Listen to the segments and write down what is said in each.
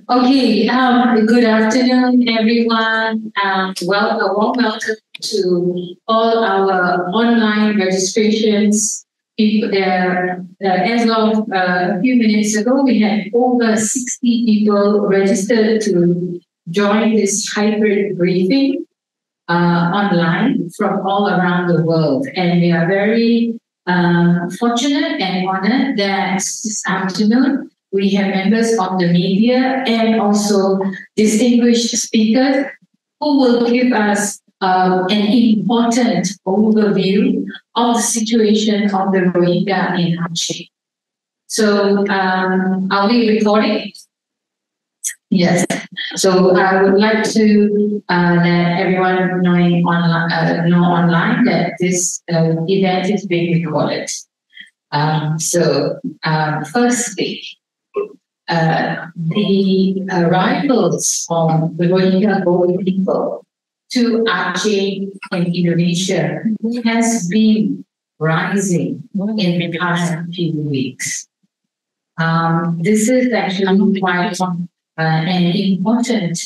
Okay, good afternoon, everyone. A warm welcome to all our online registrations. As of a few minutes ago, we had over 60 people registered to join this hybrid briefing online from all around the world. And we are very fortunate and honored that this afternoon we have members of the media and also distinguished speakers who will give us an important overview of the situation of the Rohingya in Aceh. So, are we recording? Yes. So I would like to let everyone know online that this event is being recorded. Firstly, the arrivals of the Rohingya Boer people to Aceh and Indonesia has been rising in the past few weeks. This is actually quite an important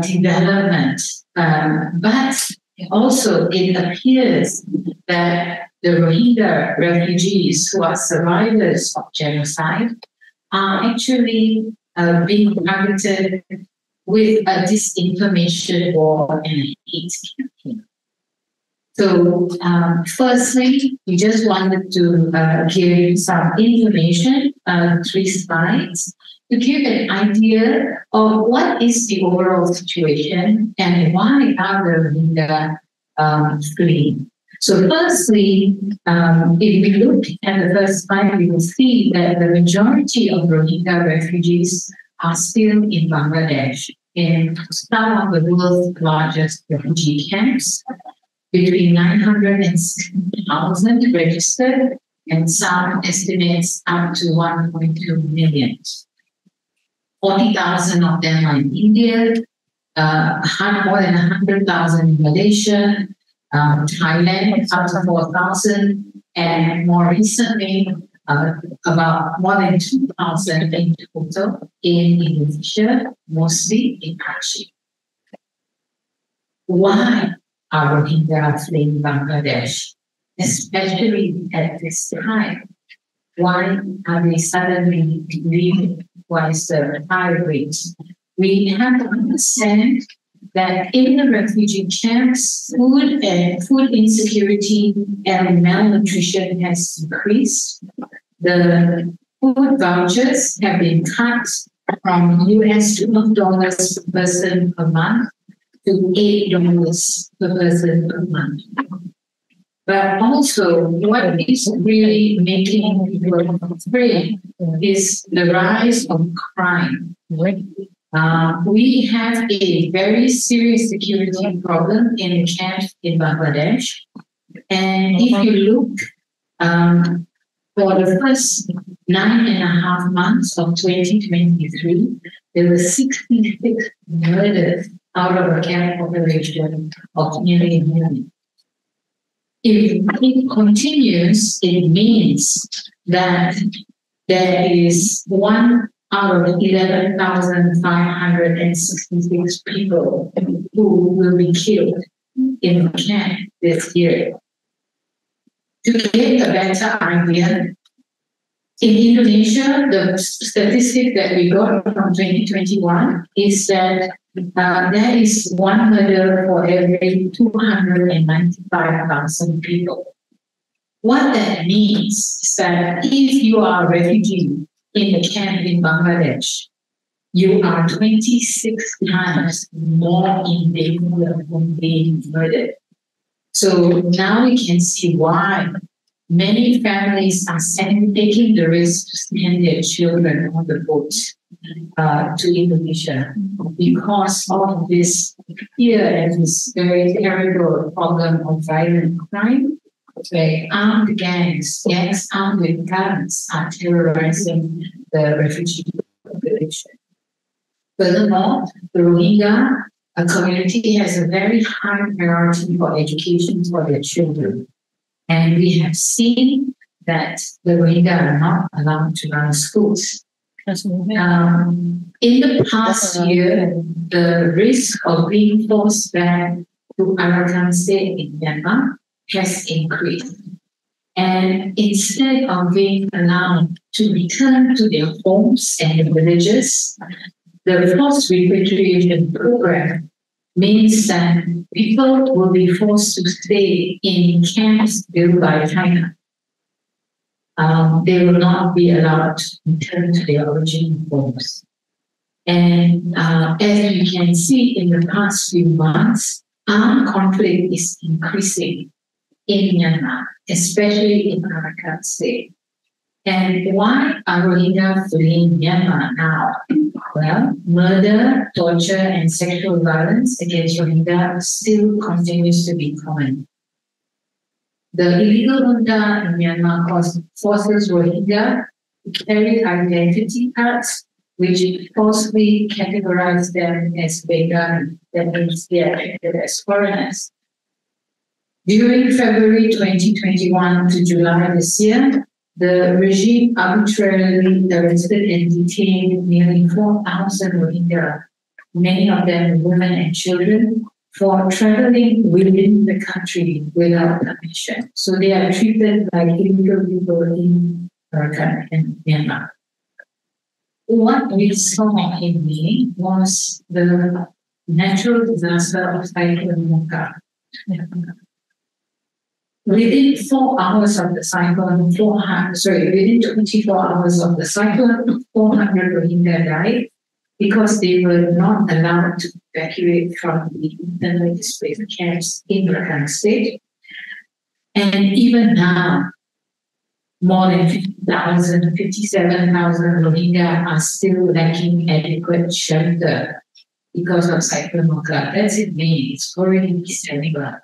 development, but also it appears that the Rohingya refugees who are survivors of genocide are actually being targeted with a disinformation war and hate campaign. So, firstly, we just wanted to give some information, 3 slides, to give an idea of what is the overall situation and why are the Rohingya fleeing. So firstly, if we look at the first slide, we will see that the majority of Rohingya refugees are still in Bangladesh, in some of the world's largest refugee camps, between 960,000 registered, and some estimates up to 1.2 million. 40,000 of them are in India, more than 100,000 in Malaysia, Thailand up to 4,000, and more recently, about more than 2,000 in total in Indonesia, mostly in Aceh. Why are Rohingya fleeing Bangladesh, especially at this time? Why are they suddenly leaving? Why is the high rate? We have to understand that in the refugee camps, food insecurity and malnutrition has increased. The food vouchers have been cut from US $12 per person per month to $8 per person per month. But also, what is really making people afraid is the rise of crime. We have a very serious security problem in the camps in Bangladesh. And if you look for the first 9.5 months of 2023, there were 66 murders out of a camp population of nearly 1 million. If it continues, it means that there is 1 out of 11,566 people who will be killed in the camp this year. To get a better idea, in Indonesia, the statistic that we got from 2021 is that there is 1 murder for every 295,000 people. What that means is that if you are a refugee in the camp in Bangladesh, you are 26 times more in danger of being murdered. So now we can see why many families are taking the risk to send their children on the boat to Indonesia because of this fear and this very terrible problem of violent crime, where armed gangs armed with guns are terrorizing the refugee population. Furthermore, the Rohingya community has a very high priority for education for their children. And we have seen that the Rohingya are not allowed to run schools. In the past year, the risk of being forced back to Arakan State in Myanmar has increased. And instead of being allowed to return to their homes and villages, the forced repatriation program means that people will be forced to stay in camps built by China. They will not be allowed to return to their original homes. And as you can see in the past few months, armed conflict is increasing in Myanmar, especially in Arakan State. And why are Rohingya fleeing Myanmar now? Well, murder, torture, and sexual violence against Rohingya still continues to be common. The illegal junta in Myanmar forces Rohingya to carry identity cards, which falsely categorize them as Bengali, that means they are treated as foreigners. During February 2021 to July this year, the regime arbitrarily arrested and detained nearly 4,000 Rohingya, many of them women and children, for traveling within the country without permission. So they are treated like illegal people in Arakan and Myanmar. What we saw in May was the natural disaster of Cyclone Mocha. Within 4 hours of the cyclone, within 24 hours of the cyclone, 400 Rohingya died because they were not allowed to evacuate from the internally displaced camps in Rakhine State. And even now, more than 50,000, 57,000 Rohingya are still lacking adequate shelter because of Cyclone Mocha. That's in May. It's already December.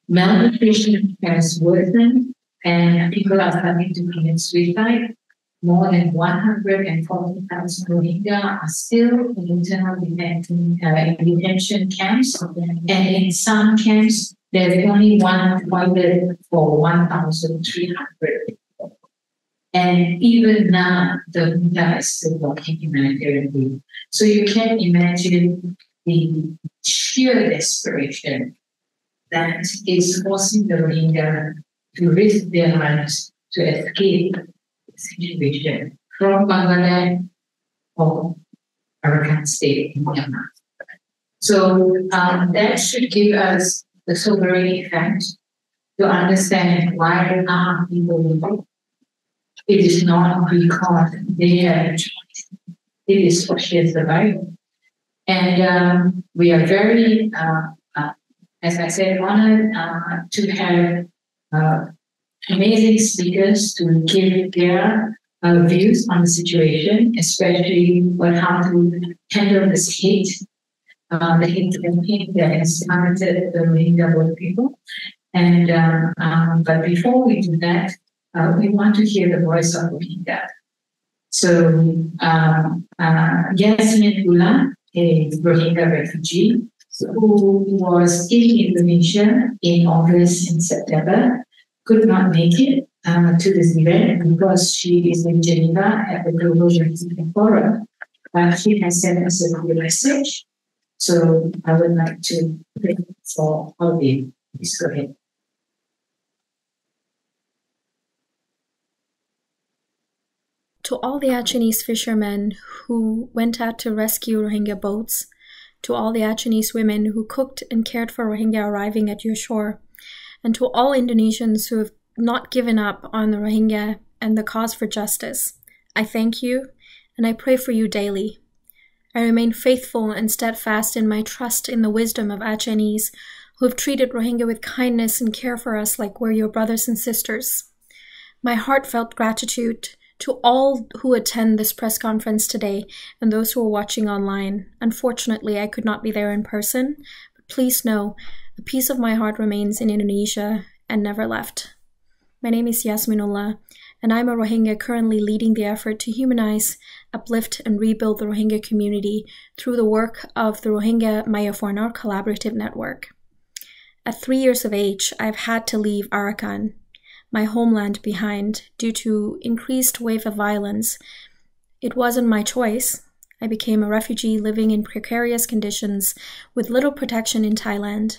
Malnutrition has worsened and people are starting to commit suicide. More than 140,000 Rohingya are still in internal detention camps, and in some camps, there's only one toilet for 1,300 people. And even now, the junta is still blocking humanitarian aid. So you can imagine the sheer desperation that is forcing the Rohingya to risk their lives to escape the situation from Bangladesh or Arakan State in Myanmar. So that should give us the sobering effect to understand why are people living. It is not because they have a choice. It is for sheer survival. And we are very as I said, honored to have amazing speakers to give their views on the situation, especially on how to handle this hate, the hate campaign that has targeted the Rohingya people. And but before we do that, we want to hear the voice of Rohingya. So Yasmin Ullah, a Rohingya refugee, who was in Indonesia in August and September, could not make it to this event because she is in Geneva at the Global Refugee Forum. She has sent us a good message. So I would like to play for all of you. Please go ahead. To all the Achenese fishermen who went out to rescue Rohingya boats, to all the Achenese women who cooked and cared for Rohingya arriving at your shore, and to all Indonesians who have not given up on the Rohingya and the cause for justice, I thank you and I pray for you daily. I remain faithful and steadfast in my trust in the wisdom of Achenese who have treated Rohingya with kindness and care for us like we're your brothers and sisters. My heartfelt gratitude to all who attend this press conference today and those who are watching online. Unfortunately, I could not be there in person, but please know a piece of my heart remains in Indonesia and never left. My name is Yasmin Ullah, and I'm a Rohingya currently leading the effort to humanize, uplift, and rebuild the Rohingya community through the work of the Rohingya Mayafornar Collaborative Network. At 3 years of age, I've had to leave Arakan, my homeland, behind due to increased wave of violence It wasn't my choice. I became a refugee living in precarious conditions with little protection in Thailand.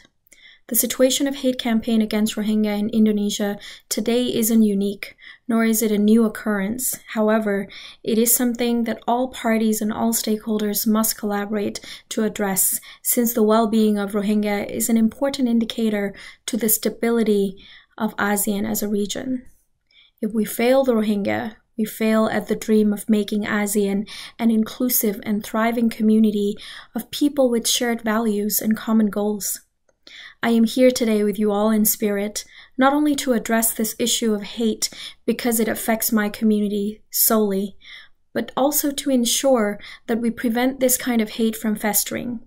The situation of hate campaign against Rohingya in Indonesia today isn't unique, nor is it a new occurrence. However, it is something that all parties and all stakeholders must collaborate to address, since the well-being of Rohingya is an important indicator to the stability of ASEAN as a region. If we fail the Rohingya, we fail at the dream of making ASEAN an inclusive and thriving community of people with shared values and common goals. I am here today with you all in spirit, not only to address this issue of hate because it affects my community solely, but also to ensure that we prevent this kind of hate from festering.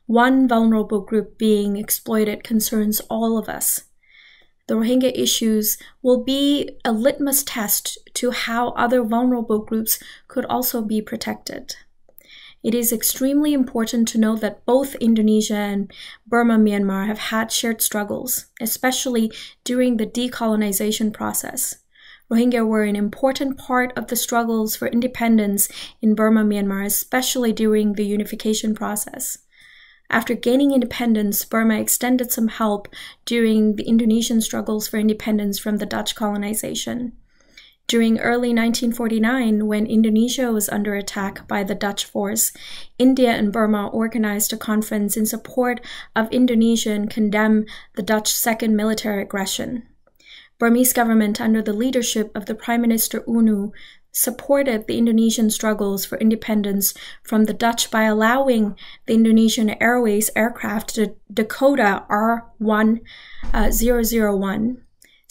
One vulnerable group being exploited concerns all of us. The Rohingya issues will be a litmus test to how other vulnerable groups could also be protected. It is extremely important to note that both Indonesia and Burma, Myanmar have had shared struggles, especially during the decolonization process. Rohingya were an important part of the struggles for independence in Burma, Myanmar, especially during the unification process. After gaining independence, Burma extended some help during the Indonesian struggles for independence from the Dutch colonization. During early 1949, when Indonesia was under attack by the Dutch force, India and Burma organized a conference in support of Indonesia and condemned the Dutch second military aggression. Burmese government, under the leadership of the Prime Minister UNU, supported the Indonesian struggles for independence from the Dutch by allowing the Indonesian Airways aircraft, the Dakota R1001,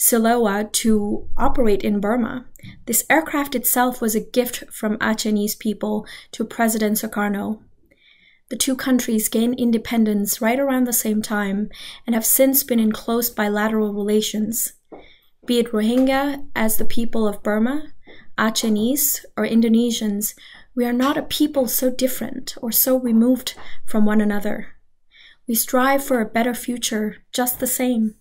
Siloa, to operate in Burma. This aircraft itself was a gift from Achenese people to President Sukarno. The two countries gained independence right around the same time and have since been in close bilateral relations. Be it Rohingya as the people of Burma, Achenese, or Indonesians, we are not a people so different or so removed from one another. We strive for a better future just the same.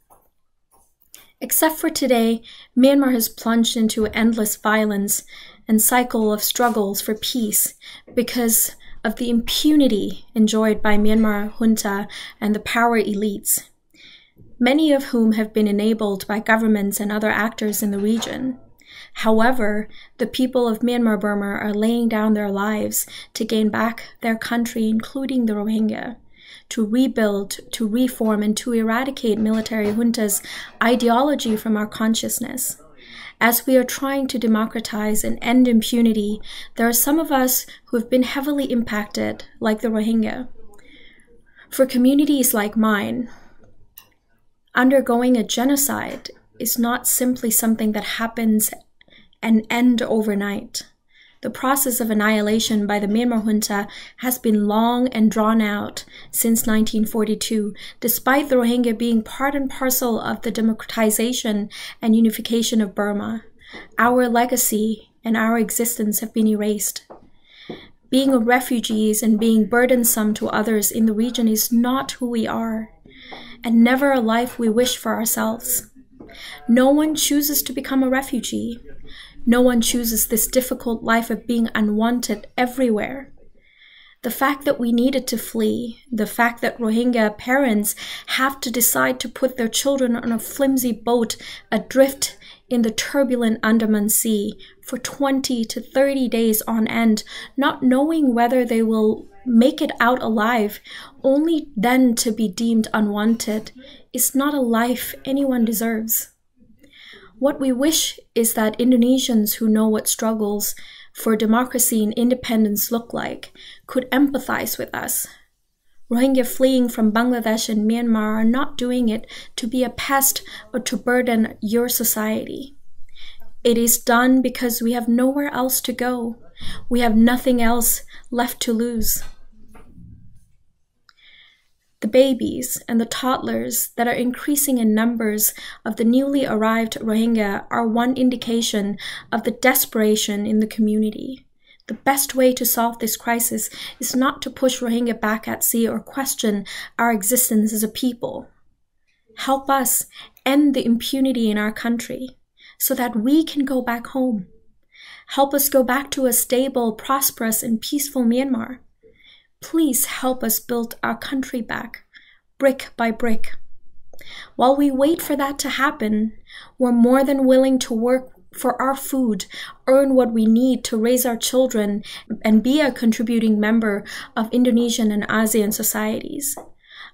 Except for today, Myanmar has plunged into endless violence and cycle of struggles for peace because of the impunity enjoyed by Myanmar junta and the power elites, many of whom have been enabled by governments and other actors in the region. However, the people of Myanmar Burma are laying down their lives to gain back their country, including the Rohingya, to rebuild, to reform, and to eradicate military junta's ideology from our consciousness. As we are trying to democratize and end impunity, there are some of us who have been heavily impacted, like the Rohingya. For communities like mine, undergoing a genocide is not simply something that happens and ends overnight. The process of annihilation by the Myanmar junta has been long and drawn out since 1942, despite the Rohingya being part and parcel of the democratization and unification of Burma. Our legacy and our existence have been erased. Being refugees and being burdensome to others in the region is not who we are, and never a life we wish for ourselves. No one chooses to become a refugee. No one chooses this difficult life of being unwanted everywhere. The fact that we needed to flee, the fact that Rohingya parents have to decide to put their children on a flimsy boat adrift in the turbulent Andaman Sea for 20 to 30 days on end, not knowing whether they will make it out alive, only then to be deemed unwanted, is not a life anyone deserves. What we wish is that Indonesians who know what struggles for democracy and independence look like could empathize with us. Rohingya fleeing from Bangladesh and Myanmar are not doing it to be a pest or to burden your society. It is done because we have nowhere else to go. We have nothing else left to lose. The babies and the toddlers that are increasing in numbers of the newly arrived Rohingya are one indication of the desperation in the community. The best way to solve this crisis is not to push Rohingya back at sea or question our existence as a people. Help us end the impunity in our country so that we can go back home. Help us go back to a stable, prosperous, and peaceful Myanmar. Please help us build our country back, brick by brick. While we wait for that to happen, we're more than willing to work for our food, earn what we need to raise our children, and be a contributing member of Indonesian and ASEAN societies.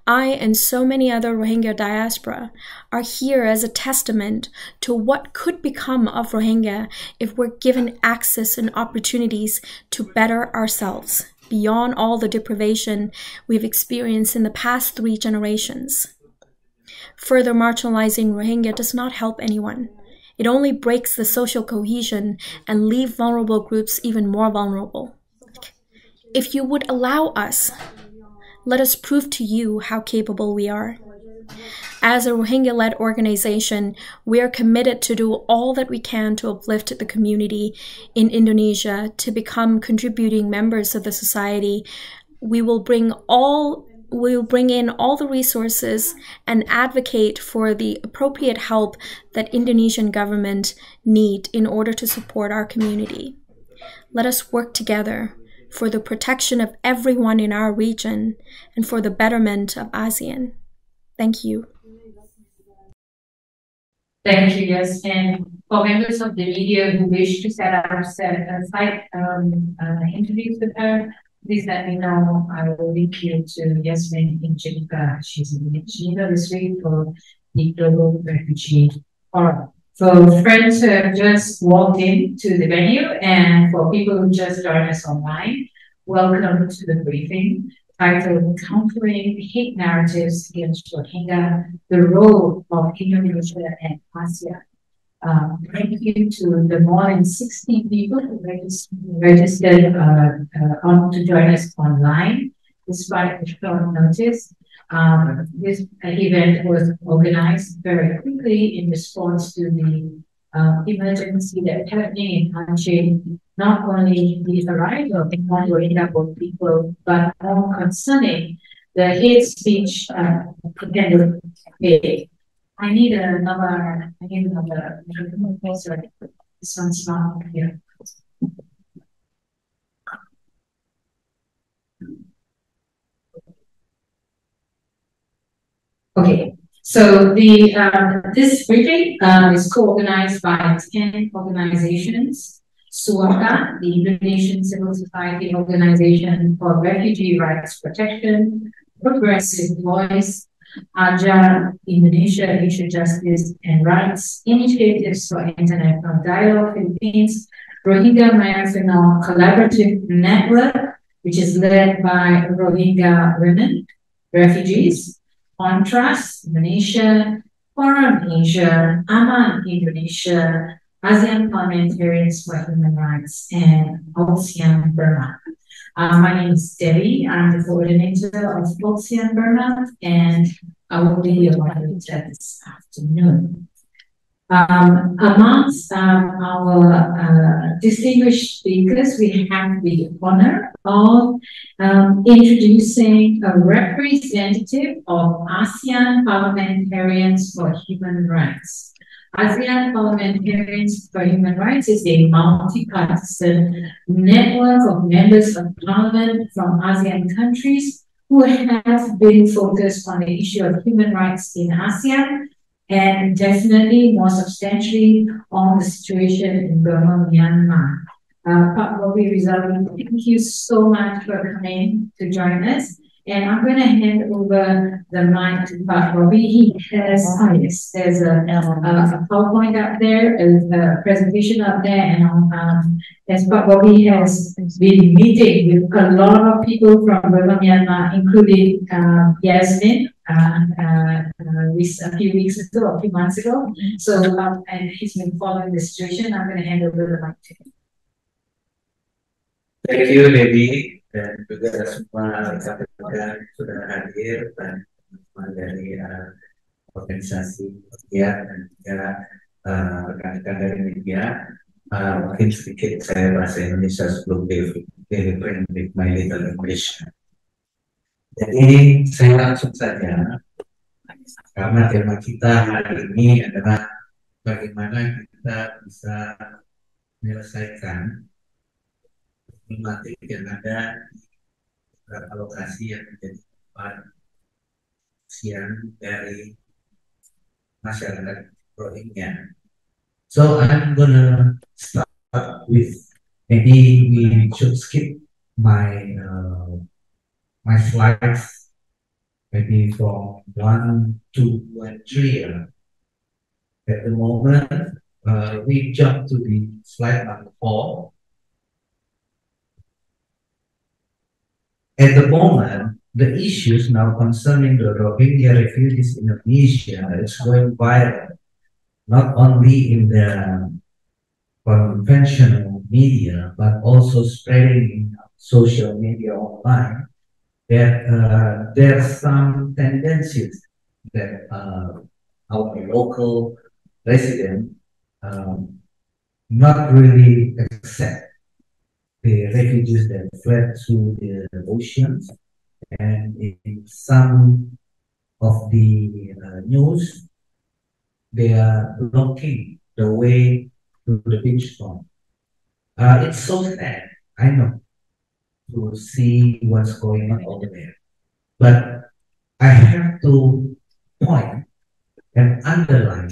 I and so many other Rohingya diaspora are here as a testament to what could become of Rohingya if we're given access and opportunities to better ourselves beyond all the deprivation we've experienced in the past 3 generations. Further marginalizing Rohingya does not help anyone. It only breaks the social cohesion and leave vulnerable groups even more vulnerable. If you would allow us, let us prove to you how capable we are. As a Rohingya-led organization, we are committed to do all that we can to uplift the community in Indonesia to become contributing members of the society. We will bring in all the resources and advocate for the appropriate help that Indonesian government need in order to support our community. Let us work together for the protection of everyone in our region and for the betterment of ASEAN. Thank you. Thank you, yes. And for members of the media who wish to set up site interviews with her, please let me know. I will link you to Yasmin in Geneva. She's in Geneva this week for the Global Refugee Forum. For friends who have just walked into the venue and for people who just joined us online, welcome to the briefing titled Countering Hate Narratives Against Rohingya, the Role of Indonesia and ASEAN. Thank you to the more than 60 people who registered to join us online, despite the short notice. This event was organized very quickly in response to the emergency that's happening in Aceh, not only the arrival of non-Rohingya people, but more concerning the hate speech pretended hate. I need another, sorry, this one's not here. Okay, so this briefing is co-organized by 10 organizations. SUAKA, the Indonesian Civil Society Organization for Refugee Rights Protection, Progressive Voice, AJA, Indonesia Issue Justice and Rights, Initiatives for International Dialogue Philippines, Rohingya National Collaborative Network, which is led by Rohingya women, refugees, Contrast, Indonesia, Forum Asia, Aman Indonesia, ASEAN Parliamentarians for Human Rights, and ASEAN Burma. My name is Debbie. I'm the coordinator of ASEAN Burma, and I will be your moderator this afternoon. Amongst our distinguished speakers, we have the honor of introducing a representative of ASEAN Parliamentarians for Human Rights. ASEAN Parliamentarians for Human Rights is a multi-partisan network of members of parliament from ASEAN countries who have been focused on the issue of human rights in ASEAN and definitely more substantially on the situation in Burma, Myanmar. Pak Bobby Rizal, thank you so much for coming to join us. And I'm going to hand over the mic to Pak Bobby. He has, there's a PowerPoint up there, a presentation up there, and as Pak Bobby has been meeting with a lot of people from Burma, Myanmar, including Yasmin, a few weeks ago, a few months ago. So, and he's been following the situation. I'm going to hand over the mic to him. Thank you, Debbie, dan juga semua rekan-rekan sudah hadir dan dari organisasi media dan juga rekan-rekan dari media. Mungkin sedikit saya bahasa Indonesia sebelum delivering with my little English. Jadi saya langsung saja, karena tema kita hari ini adalah bagaimana kita bisa menyelesaikan problematik yang ada di beberapa lokasi yang menjadi tempat dari masyarakat Rohingya. So I'm gonna start with, maybe we should skip my my slides, maybe from 1, 2, and 3. At the moment, we jump to the slide number 4. At the moment, the issues now concerning the Rohingya refugees in Indonesia is going viral, not only in the conventional media, but also spreading in social media online. That there are some tendencies that our local residents not really accept the refugees that fled through the oceans, and in some of the news, they are blocking the way to the beach front. It's so sad, I know, to see what's going on over there. But I have to point and underline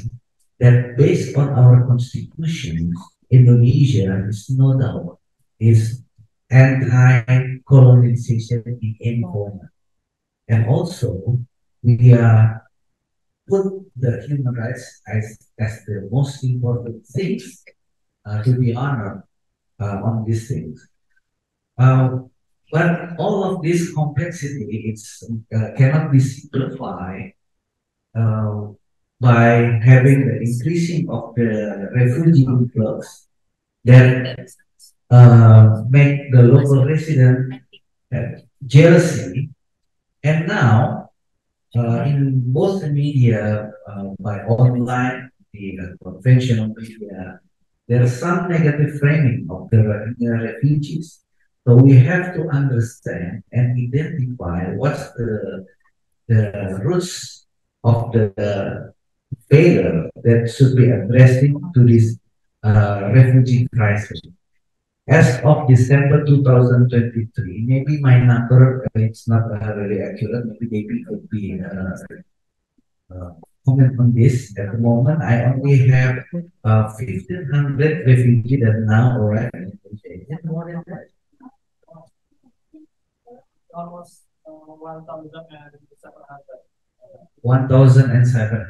that based on our constitution, Indonesia is no doubt is anti-colonization in any form. And also, we are put the human rights as the most important things to be honored on these things. But all of this complexity cannot be simplified by having the increasing of the refugee influx that make the local resident jealousy. And now, in both the media, by online, the conventional media, there is some negative framing of the refugees. So we have to understand and identify what's the roots of the failure that should be addressing to this refugee crisis. As of December 2023, maybe my number it's not really accurate. Maybe could be comment on this. At the moment, I only have 1,500 refugees that now arrived in Indonesia. More than that. Almost 1,700. 1,700.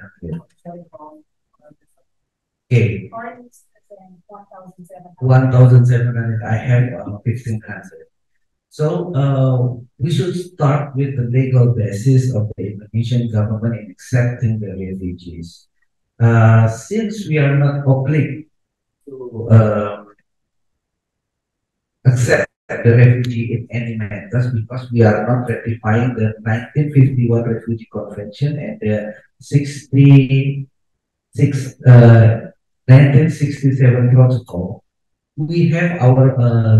Okay. 1,700. I have 1,500. So we should start with the legal basis of the Indonesian government in accepting the refugees. Since we are not obliged to accept the refugee in any matters, because we are not ratifying the 1951 Refugee Convention and the 1967 Protocol, we have our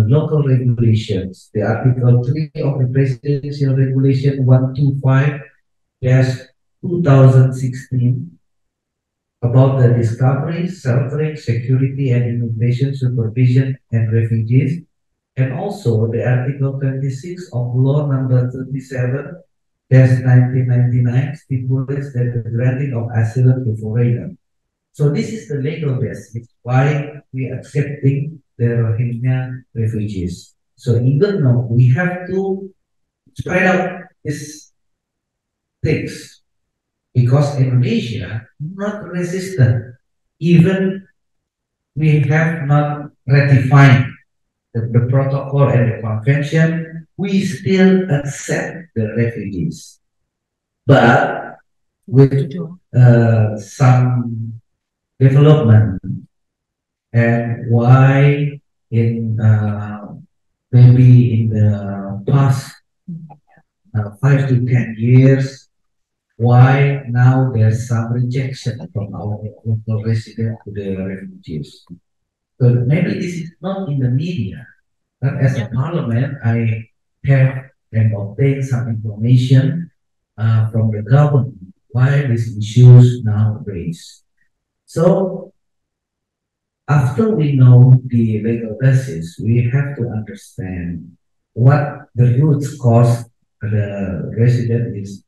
local regulations. The Article 3 of the Presidential Regulation 125-2016 about the discovery, sheltering, security, and immigration supervision and refugees, and also the Article 26 of Law Number 37-1999 stipulates that the granting of asylum to foreigners. So this is the legal basis why we are accepting the Rohingya refugees. So even though we have to spread out these things, because Indonesia not resistant, even we have not ratified the protocol and the convention, we still accept the refugees. But with some development, and why in maybe in the past 5 to 10 years, why now there's some rejection from our local residents to the refugees. So maybe this is not in the media, but as a parliament, I have and obtained some information from the government why these issues now raised. So after we know the legal basis, we have to understand what the root cause the resident is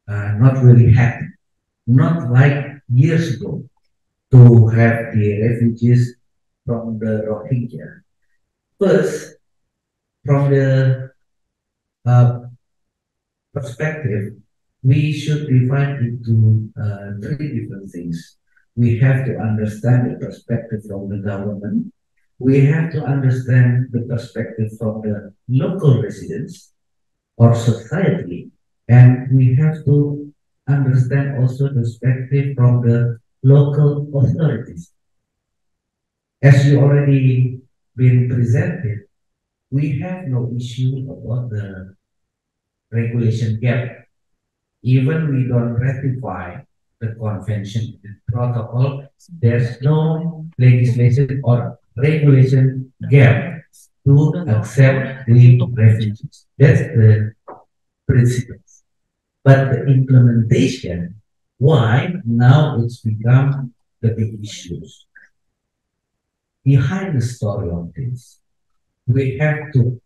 not really happy. Not like years ago to have the refugees from the Rohingya. First, from the uh, perspective, we should divide into three different things. We have to understand the perspective from the government. We have to understand the perspective from the local residents or society. And we have to understand also the perspective from the local authorities. As you already been presented, we have no issue about the regulation gap. Even we don't ratify the convention and protocol, there's no legislation or regulation gap to accept the refugees. That's the principle. But the implementation, why now it's become the big issues. Behind the story of this, we have to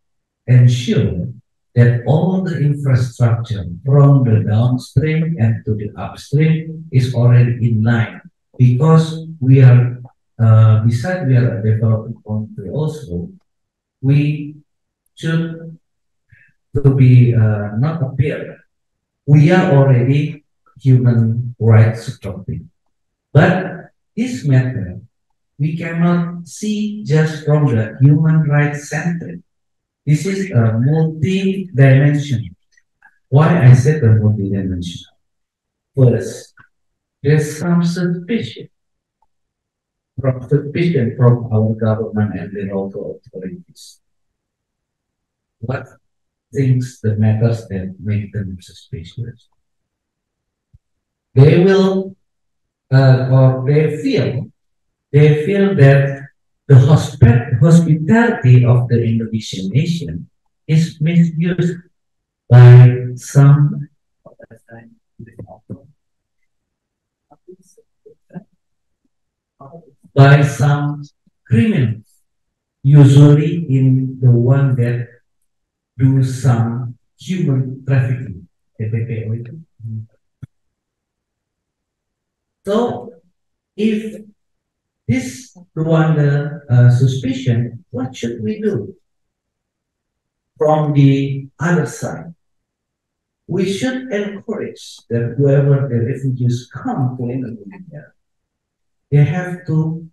ensure that all the infrastructure from the downstream and to the upstream is already in line, because we are, besides we are a developing country also, we should to be not appear. We are already human rights supporting. But this matter, we cannot see just from the human rights center. This is a multi-dimensional. Why I said a multi-dimensional? First, there's some suspicion from our government and the local authorities. What things the matters that make them suspicious? They will or they feel that the hospitality of the Indonesian nation is misused by some criminals, usually in the one that do some human trafficking. So if this one suspicion, what should we do? From the other side, we should encourage that whoever the refugees come to Indonesia, they have to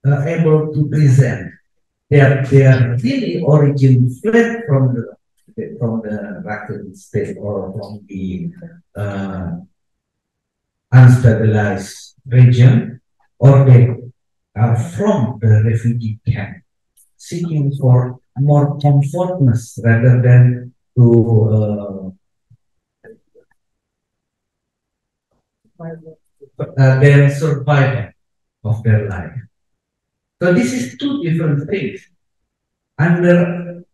able to present their really origin fled from the Rakhine state or from the unstabilized region, or they are from the refugee camp, seeking for more comfortness rather than to their survival of their life. So this is two different things. Under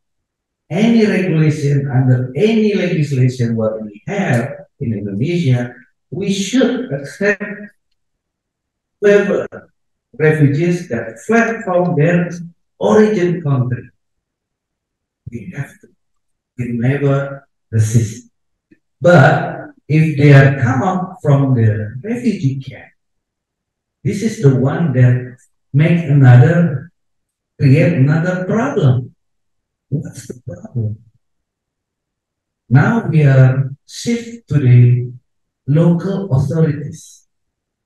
any regulation, under any legislation what we have in Indonesia, we should accept whoever refugees that fled from their origin country. We have to. We never resist. But if they are come up from the refugee camp, this is the one that create another problem. What's the problem? Now we are shift to the local authorities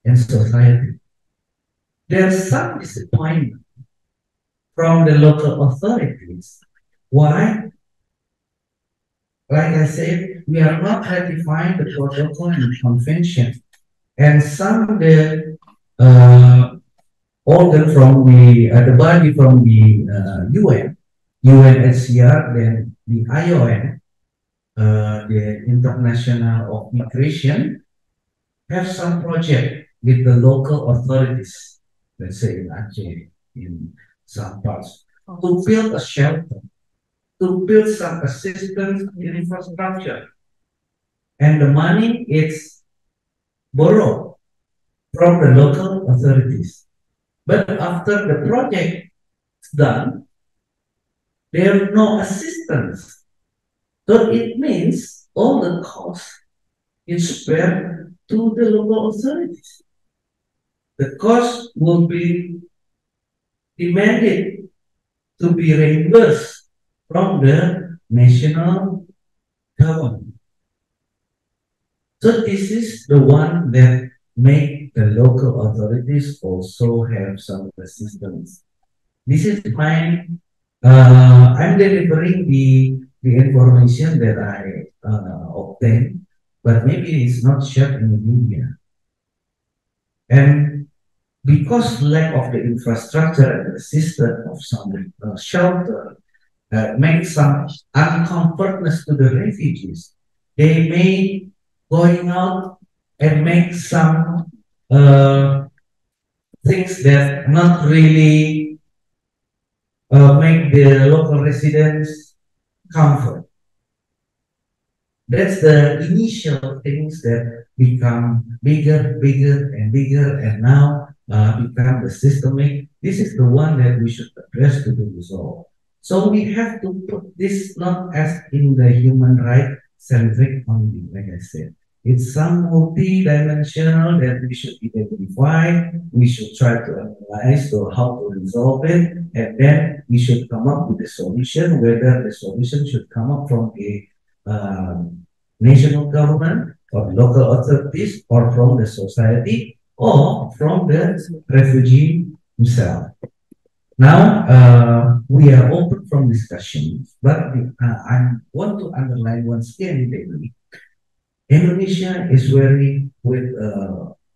and society. There's some disappointment from the local authorities. Why? Like I said, we are not ratifying the protocol and convention. And some of the organ from the body from the UN, UNHCR, then the IOM, the International of Migration, have some project with the local authorities, let's say in Aceh, in some parts, to build a shelter, to build some assistance infrastructure. And the money is borrowed from the local authorities. But after the project is done, there is no assistance. So it means all the cost is spared to the local authorities. The cost will be demanded to be reimbursed from the national government. So this is the one that make the local authorities also have some resistance. This is my, I'm delivering the information that I obtained, but maybe it's not shared in the media. And because lack of the infrastructure and the system of some shelter makes some uncomfortness to the refugees, they may going out and make some things that not really make the local residents comfort. That's the initial things that become bigger, bigger, and bigger, and now become the systemic. This is the one that we should address to be resolved. So we have to put this not as in the human right centric only, like I said. It's some multi-dimensional that we should identify, we should try to analyze to how to resolve it, and then we should come up with a solution, whether the solution should come up from a national government or local authorities or from the society or from the refugee himself. Now, we are open from discussions, but I want to underline once again, Dewi, Indonesia is very with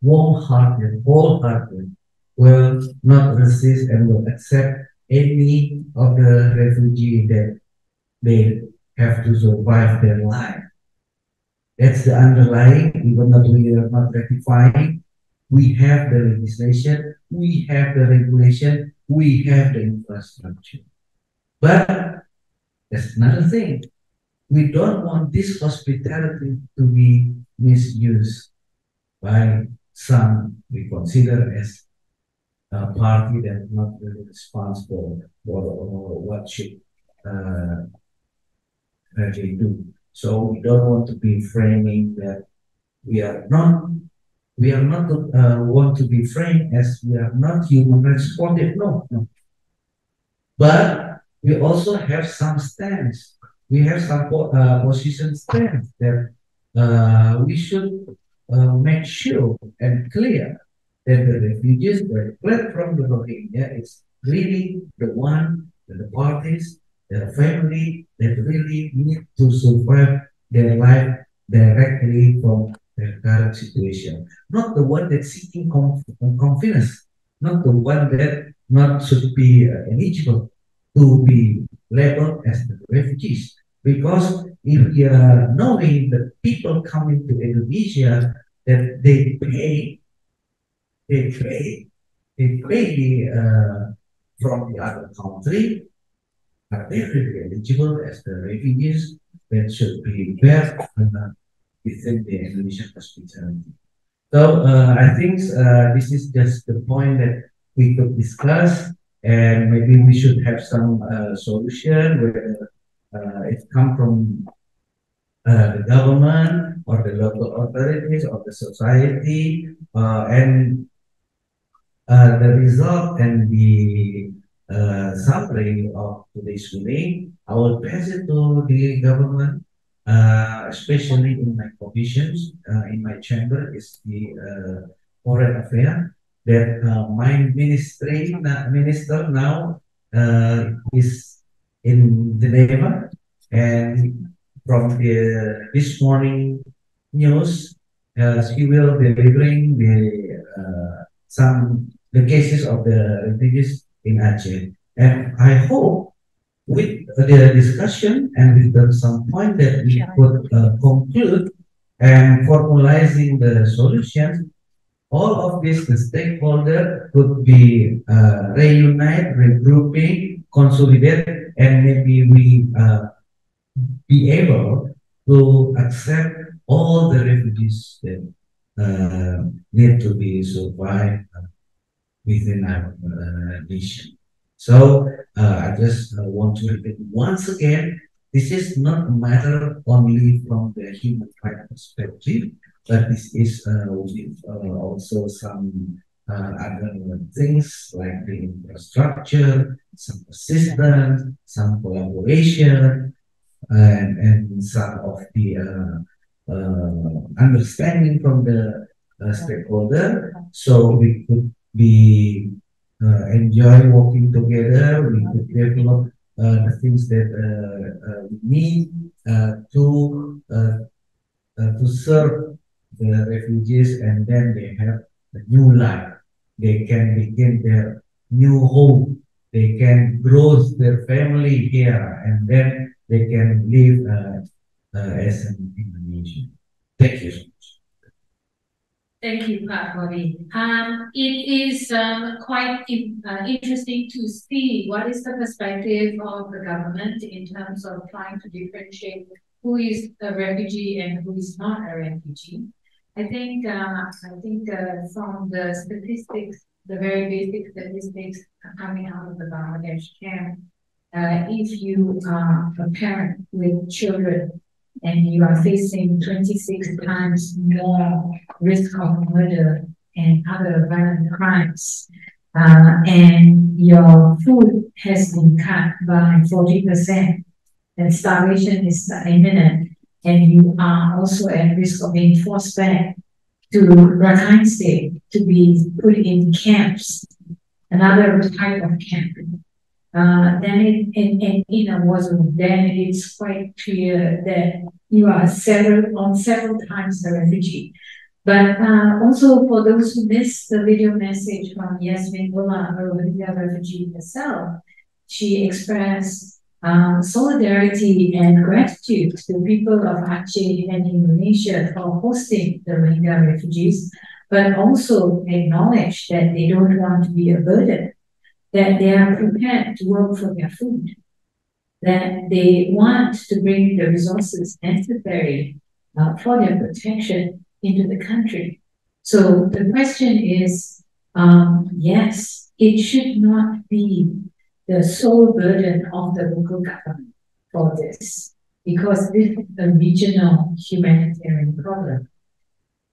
warm-hearted, wholehearted, will not resist and will accept any of the refugee that they have to survive their life. That's the underlying, even though we are not ratifying, we have the legislation, we have the regulation, we have the infrastructure. But there's another thing. We don't want this hospitality to be misused by some we consider as a party that is not really responsible for what should they do. So we don't want to be framing that we are not want to be framed as we are not human rights supportive. No, no. But we also have some stance. We have some position stance that we should make sure and clear that the refugees that fled from the Rohingya is really the one, the parties, the family that really need to survive their life directly from their current situation. Not the one that's seeking confidence, not the one that not should be eligible to be labeled as the refugees. Because if we are knowing that people coming to Indonesia that they pay from the other country, are they really eligible as the refugees that should be there within the Indonesian hospitality? So I think this is just the point that we could discuss, and maybe we should have some solution whether it come from the government or the local authorities or the society, and the result and the summary of today's meeting, I will pass it to the government, especially in my commissions, in my chamber is the foreign affairs, that my minister now is in Geneva, and from this morning news, she will be delivering the cases of the refugees in Aceh. And I hope with the discussion and with some point that we could conclude and formalizing the solutions, all of this, the stakeholder could be reunite, regrouping, consolidate, and maybe we be able to accept all the refugees that need to be survived within our nation. So I just want to repeat once again, this is not a matter only from the human rights perspective, but this is with also some other things like the infrastructure, some assistance, some collaboration, and some of the understanding from the stakeholder. So we could be enjoy working together. We could develop the things that we need to serve the refugees, and then they have a new life. They can begin their new home. They can grow their family here, and then they can live as an Indonesian. Thank you so much. Thank you, Pak Bobby. It is quite interesting to see what is the perspective of the government in terms of trying to differentiate who is a refugee and who is not a refugee. I think from the statistics, the very basic statistics coming out of the Bangladesh camp, if you are a parent with children and you are facing 26 times more risk of murder and other violent crimes, and your food has been cut by 40%, and starvation is imminent, and you are also at risk of being forced back to Rakhine State to be put in camps, another type of camp. Then in a war zone, then it's quite clear that you are several times a refugee. But also for those who missed the video message from Yasmin Ullah, a Rohingya refugee herself, she expressed solidarity and gratitude to the people of Aceh and Indonesia for hosting the Rohingya refugees, but also acknowledged that they don't want to be a burden, that they are prepared to work for their food, that they want to bring the resources necessary for their protection into the country. So the question is, yes, it should not be the sole burden of the local government for this, because this is a regional humanitarian problem.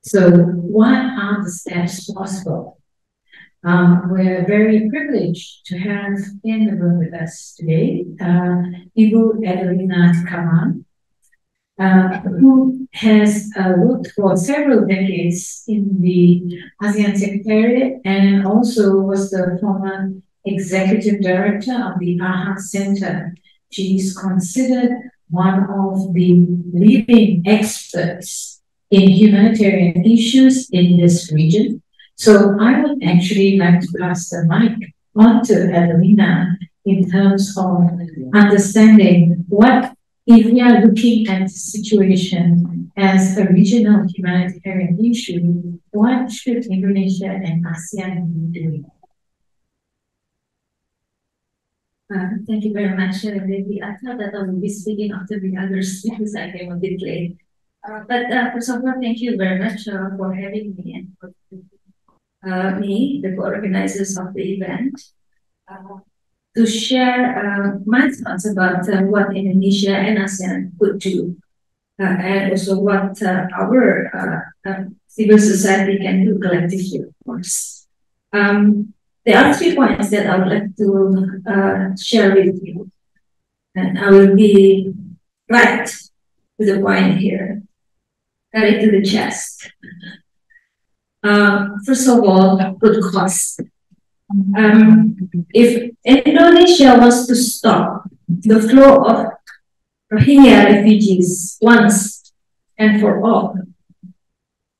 So what are the steps possible? We're very privileged to have in the room with us today Ibu Adelina Kaman, who has worked for several decades in the ASEAN Secretariat and also was the former executive director of the AHA Center. She is considered one of the leading experts in humanitarian issues in this region. So I would actually like to pass the mic on to Adelina in terms of understanding what, if we are looking at the situation as a regional humanitarian issue, what should Indonesia and ASEAN be doing? Thank you very much, Lady. I thought that I would be speaking after the others because I came a bit late. But first of all, thank you very much for having me and for me, the co-organizers of the event, to share my thoughts about what Indonesia and ASEAN could do, and also what our civil society can do collectively, of course. There are 3 points that I would like to share with you, and I will be right to the point here, right to the chest. First of all, good cause. If Indonesia wants to stop the flow of Rohingya refugees once and for all,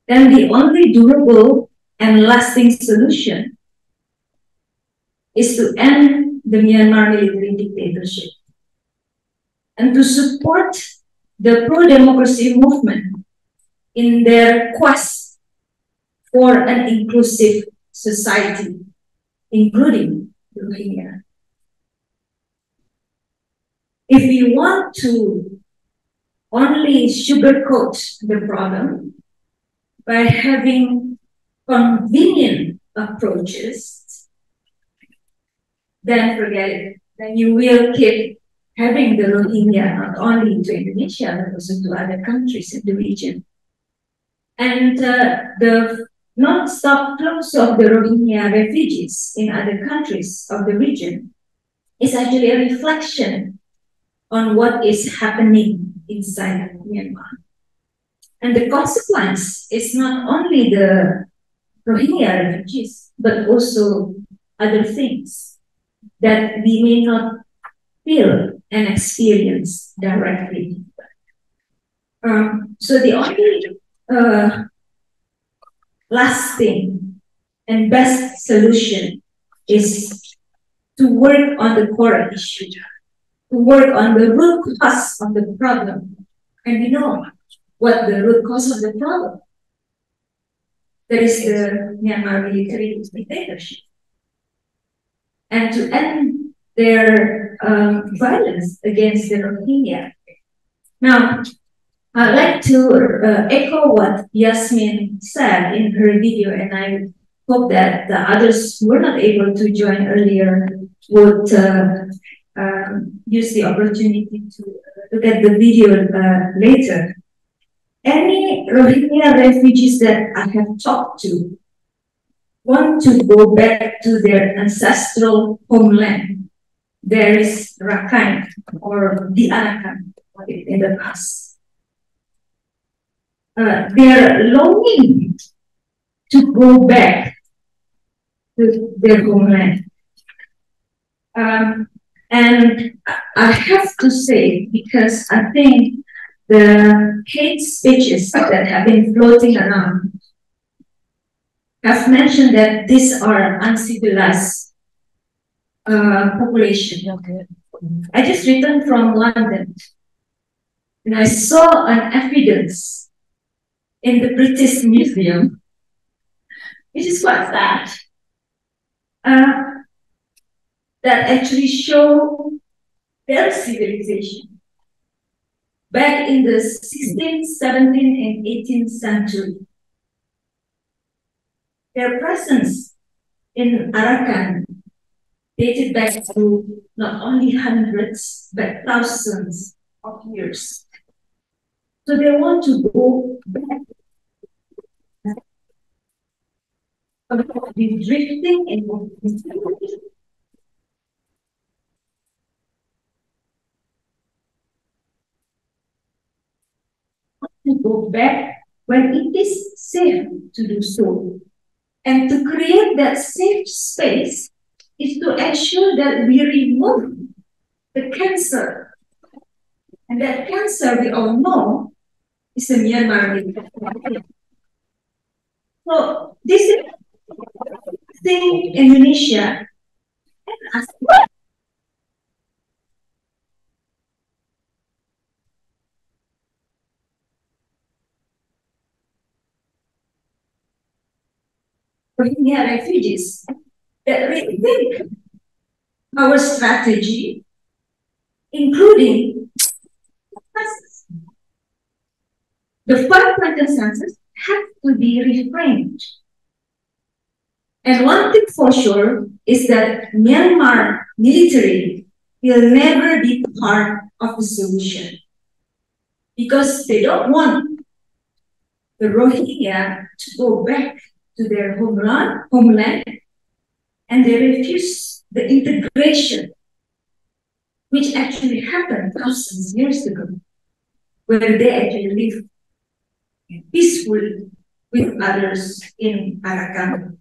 then the only durable and lasting solution is to end the Myanmar military dictatorship and to support the pro-democracy movement in their quest for an inclusive society, including the Rohingya. If we want to only sugarcoat the problem by having convenient approaches, then forget it. Then you will keep having the Rohingya not only to Indonesia, but also to other countries in the region. And the non-stop flows of the Rohingya refugees in other countries of the region is actually a reflection on what is happening inside Myanmar. And the consequence is not only the Rohingya refugees, but also other things that we may not feel and experience directly. So the only lasting and best solution is to work on the core issue, to work on the root cause of the problem. And we know what the root cause of the problem. That is the Myanmar military dictatorship. And to end their violence against the Rohingya. Now, I'd like to echo what Yasmin said in her video, and I hope that the others who were not able to join earlier would use the opportunity to look at the video later. Any Rohingya refugees that I have talked to want to go back to their ancestral homeland. There is Rakhine or the Arakan in the past. They're longing to go back to their homeland. And I have to say, because I think the hate speeches that have been floating around have mentioned that these are uncivilized population. Okay. I just returned from London and I saw an evidence in the British Museum, which is quite sad, that actually show their civilization back in the 16th, 17th, and 18th century. Their presence in Arakan dated back to not only hundreds, but thousands of years. So they want to go back. The drifting and to go back when it is safe to do so. And to create that safe space is to ensure that we remove the cancer. And that cancer, we all know, is the Myanmar military. So this is thing Indonesia and ASEAN. Rohingya refugees that rethink our strategy, including the 5-point consensus have to be reframed. And one thing for sure is that Myanmar military will never be part of the solution because they don't want the Rohingya to go back to their homeland, and they refuse the integration which actually happened thousands of years ago, where they actually live peacefully with others in Arakan.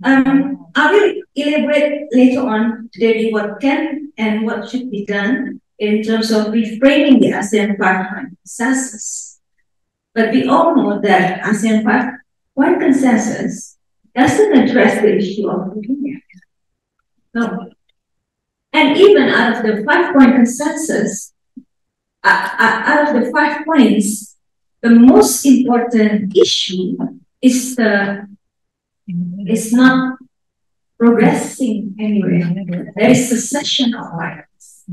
I will elaborate later on today what can and what should be done in terms of reframing the ASEAN 5-point consensus. But we all know that ASEAN 5-point consensus doesn't address the issue of Rohingya. No. And even out of the 5-point consensus, out of the 5 points, the most important issue is not progressing anywhere. There is cessation of violence.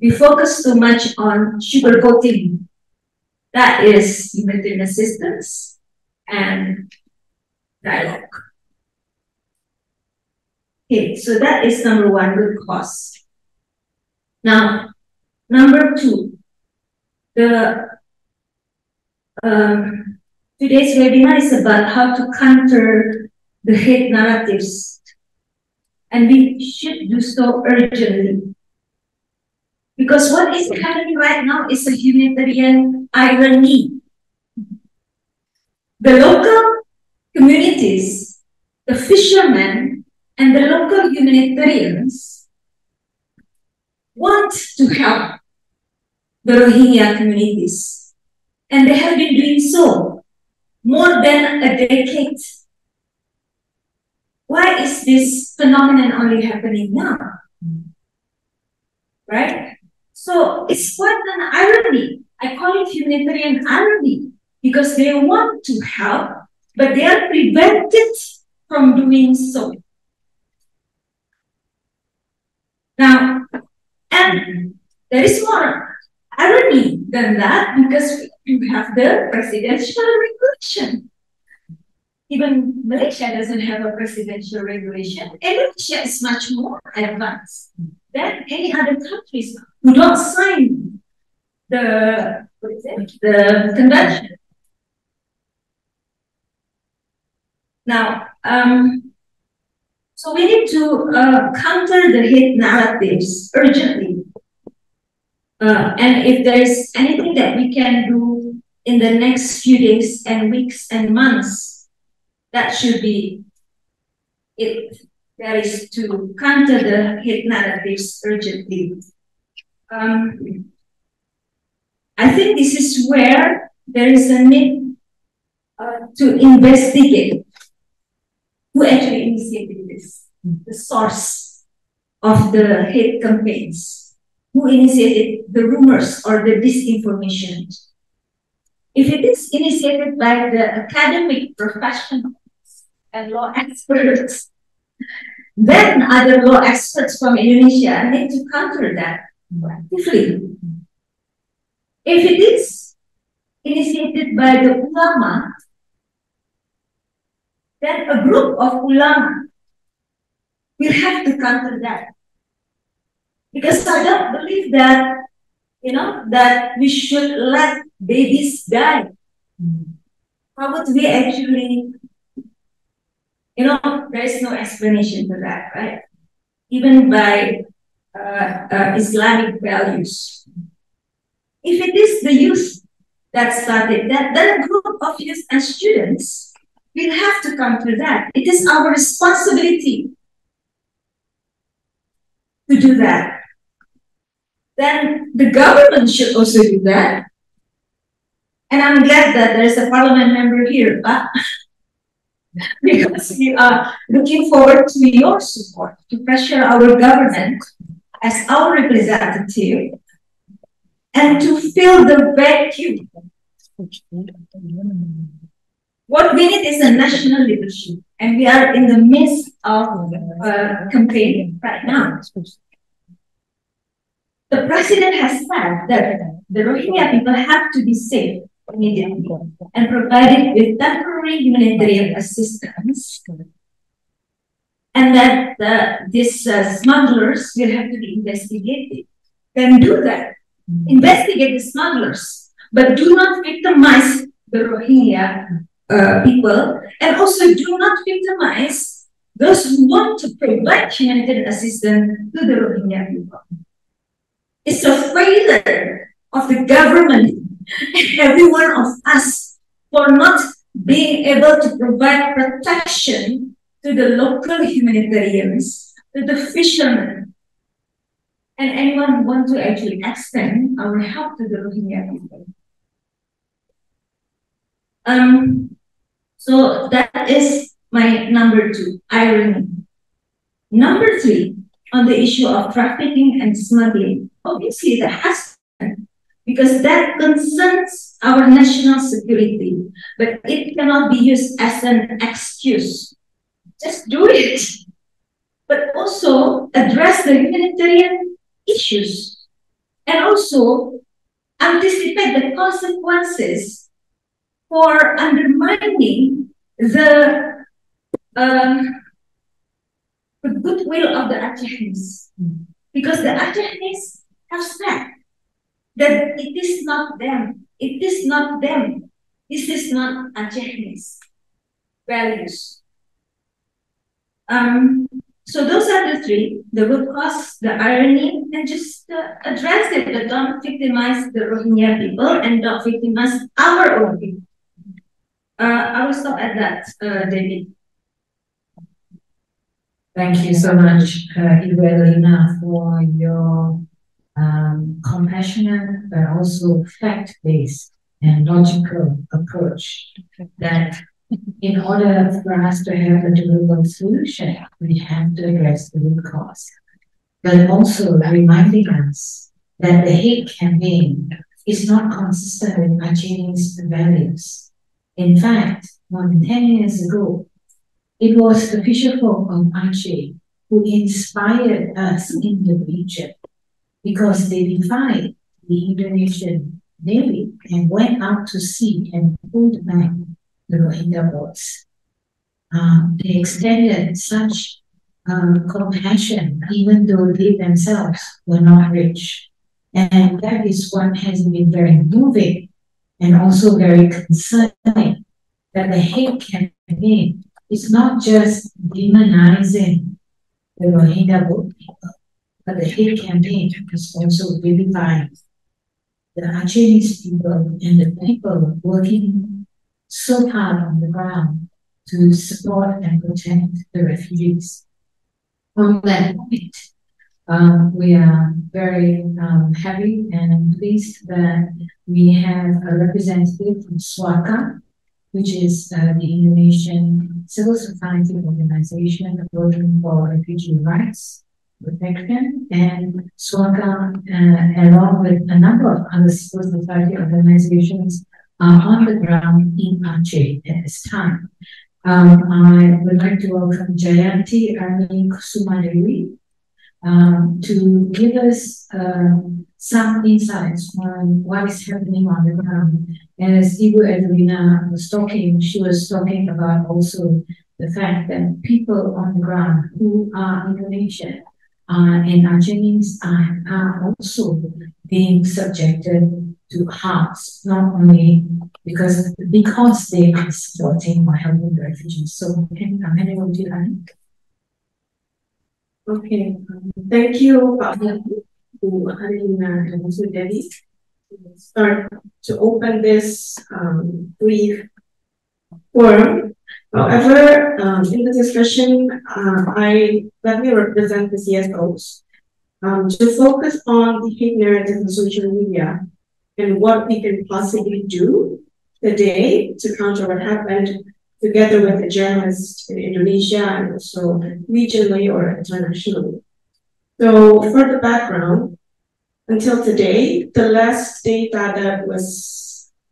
We focus too much on sugarcoating. That is humanitarian assistance and dialogue. Okay, so that is number one, root cause. Now, number two, today's webinar is about how to counter the hate narratives, and we should do so urgently. Because what is happening right now is a humanitarian irony. The local communities, the fishermen, and the local humanitarians want to help the Rohingya communities, and they have been doing so more than a decade. Why is this phenomenon only happening now? Right? So it's quite an irony. I call it humanitarian irony because they want to help, but they are prevented from doing so. Now, and there is more irony than that because you have the presidential regulation. Even Malaysia doesn't have a presidential regulation. Indonesia is much more advanced than any other countries who don't sign the convention. Now, so we need to counter the hate narratives urgently. And if there is anything that we can do in the next few days and weeks and months, that should be it. That is to counter the hate narratives urgently. I think this is where there is a need to investigate who actually initiated this, the source of the hate campaigns, who initiated the rumors or the disinformation. If it is initiated by the academic professionals and law experts, then other law experts from Indonesia need to counter that actively. If it is initiated by the ulama, then a group of ulama will have to counter that. Because I don't believe that, that we should let babies die. How would we actually, there is no explanation for that, right? Even by Islamic values. If it is the youth that started that, then a group of youth and students will have to counter that. It is our responsibility to do that. Then the government should also do that. And I'm glad that there's a parliament member here, because we are looking forward to your support to pressure our government as our representative and to fill the vacuum. What we need is a national leadership, and we are in the midst of a campaign right now. The president has said that the Rohingya people have to be safe immediately and provided with temporary humanitarian assistance, and that these smugglers will have to be investigated. Then do that. Investigate the smugglers, but do not victimize the Rohingya people, and also do not victimize those who want to provide humanitarian assistance to the Rohingya people. It's a failure of the government and every one of us for not being able to provide protection to the local humanitarians, to the fishermen, and anyone who wants to actually extend our help to the Rohingya people. So that is my number 2, irony. Number 3, on the issue of trafficking and smuggling. Obviously, that has to happen because that concerns our national security, but it cannot be used as an excuse. Just do it, but also address the humanitarian issues and also anticipate the consequences for undermining the the goodwill of the Acehnese. Because the Acehnese have said that it is not them. It is not them. This is not Acehnese values. So those are the three: the root cause, the irony, and just address it, but don't victimize the Rohingya people and don't victimize our own people. I will stop at that, David. Thank you so much, Evelina, for your compassionate but also fact-based and logical approach that in order for us to have a durable solution, we have to address the root cause, but also reminding us that the hate campaign is not consistent with Aceh's values. In fact, more than 10 years ago, it was the fisherfolk of Aceh who inspired us in the region because they defied the Indonesian Navy and went out to sea and pulled back the Rohingya boats. They extended such compassion even though they themselves were not rich. And that is what has been very moving and also very concerning, that the hate campaign is not just demonizing the Rohingya boat people, but the hate campaign is also vilifying the Acehese people and the people working so hard on the ground to support and protect the refugees. On that point, we are very happy and pleased that we have a representative from SWACA, which is the Indonesian civil society organization working for refugee rights protection. And SWACA, along with a number of other civil society organizations, are on the ground in Aceh at this time. I would like to welcome Jayanti Arni Kusumadewi to give us some insights on what is happening on the ground. As Ibu Evelina was talking, she was talking about also the fact that people on the ground who are Indonesian and Acehese are also being subjected to harms, not only because they are supporting or helping the refugees. So I'm handing over to you, Annie. Okay, thank you, to Alina and also Debbie, to start to open this brief forum. However, in the discussion, let me represent the CSOs to focus on the hate narrative in social media and what we can possibly do today to counter what happened, together with the journalists in Indonesia and also regionally or internationally. So for the background, until today, the last data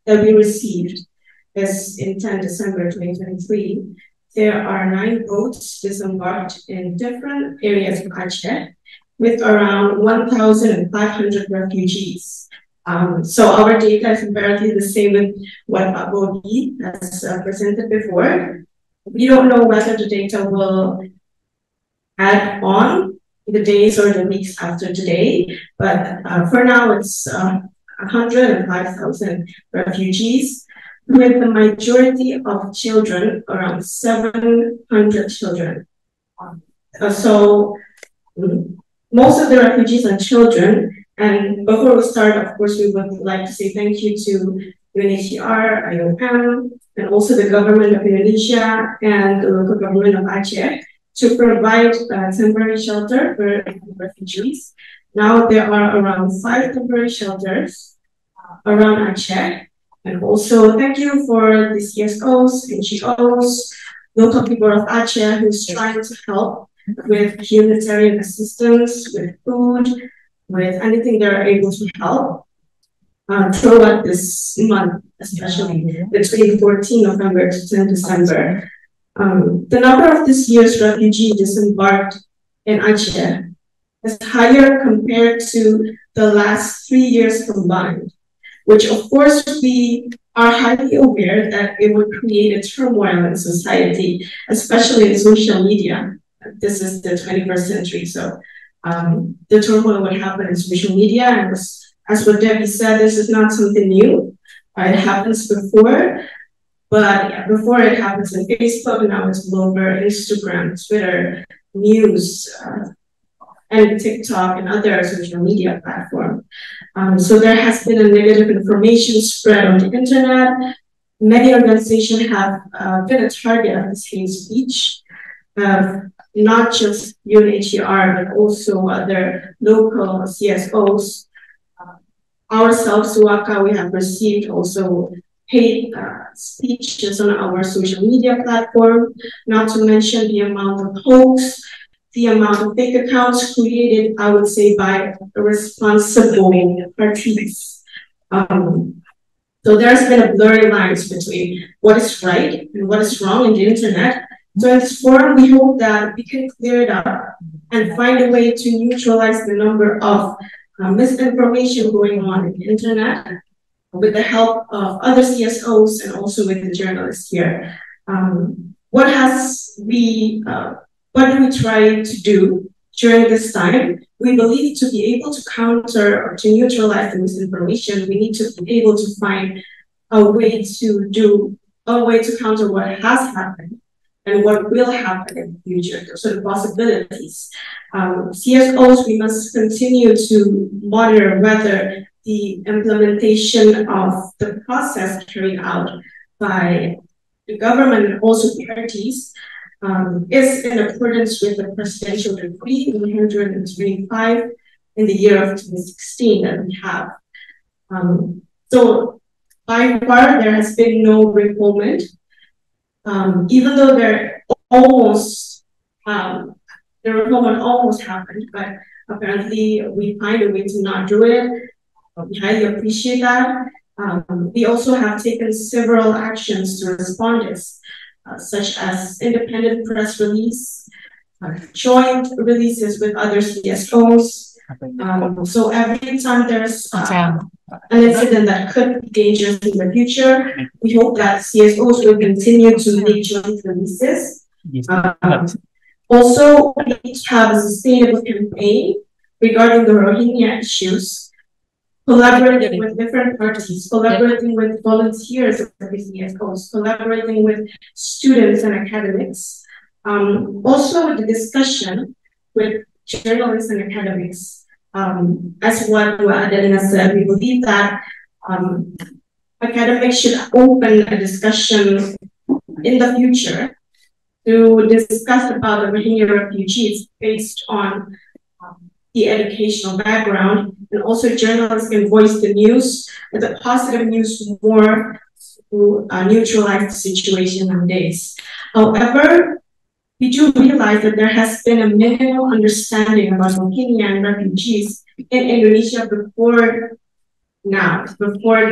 that we received is in 10 December 2023. There are 9 boats disembarked in different areas of Aceh with around 1,500 refugees. So our data is apparently the same with what Bodi has presented before. We don't know whether the data will add on the days or the weeks after today, but for now it's 105,000 refugees, with the majority of children, around 700 children. So most of the refugees are children. And before we start, of course, we would like to say thank you to UNHCR, IOM, and also the government of Indonesia and the local government of Aceh to provide temporary shelter for refugees. Now there are around 5 temporary shelters around Aceh. And also thank you for the CSOs, NGOs, local people of Aceh who's trying to help with humanitarian assistance, with food, with anything they're able to help throughout this month, especially between 14 November to 10 December. The number of this year's refugees disembarked in Aceh is higher compared to the last 3 years combined, which of course we are highly aware that it would create a turmoil in society, especially in social media. this is the 21st century. So the turmoil would happen in social media, and as what Debbie said, this is not something new. It happens before, but yeah, before it happens on Facebook, now it's all over Instagram, Twitter, news, and TikTok and other social media platforms. So there has been a negative information spread on the internet. Many organizations have been a target of this hate speech, not just UNHCR, but also other local CSOs. Ourselves, Suaka, we have received also hate speeches on our social media platform, not to mention the amount of hoax, the amount of fake accounts created, I would say, by responsible parties. So there's been a blurry lines between what is right and what is wrong in the internet. So in this forum, we hope that we can clear it up and find a way to neutralize the number of misinformation going on in the internet with the help of other CSOs and also with the journalists here. What do we try to do during this time? We believe to be able to counter or to neutralize the misinformation, we need to be able to find a way to counter what has happened and what will happen in the future, so the possibilities. CSOs, we must continue to monitor whether the implementation of the process carried out by the government and also parties is in accordance with the Presidential Decree 125 in the year of 2016 that we have. So by far, there has been no removal, even though the removal almost happened, but apparently we find a way to not do it. We highly appreciate that. We also have taken several actions to respond to this, such as independent press release, joint releases with other CSOs. So every time there's an incident that could be dangerous in the future, we hope that CSOs will continue to make joint releases. Also, we need to have a sustainable campaign regarding the Rohingya issues, collaborating with different parties, collaborating with volunteers of the CSOs, collaborating with students and academics. Also, the discussion with journalists and academics. As what Adelina said, we believe that academics should open a discussion in the future to discuss about the Rohingya refugees based on the educational background, and also journalists can voice the news, the positive news more to neutralize the situation nowadays. However, we do realize that there has been a minimal understanding about Rohingya and refugees in Indonesia before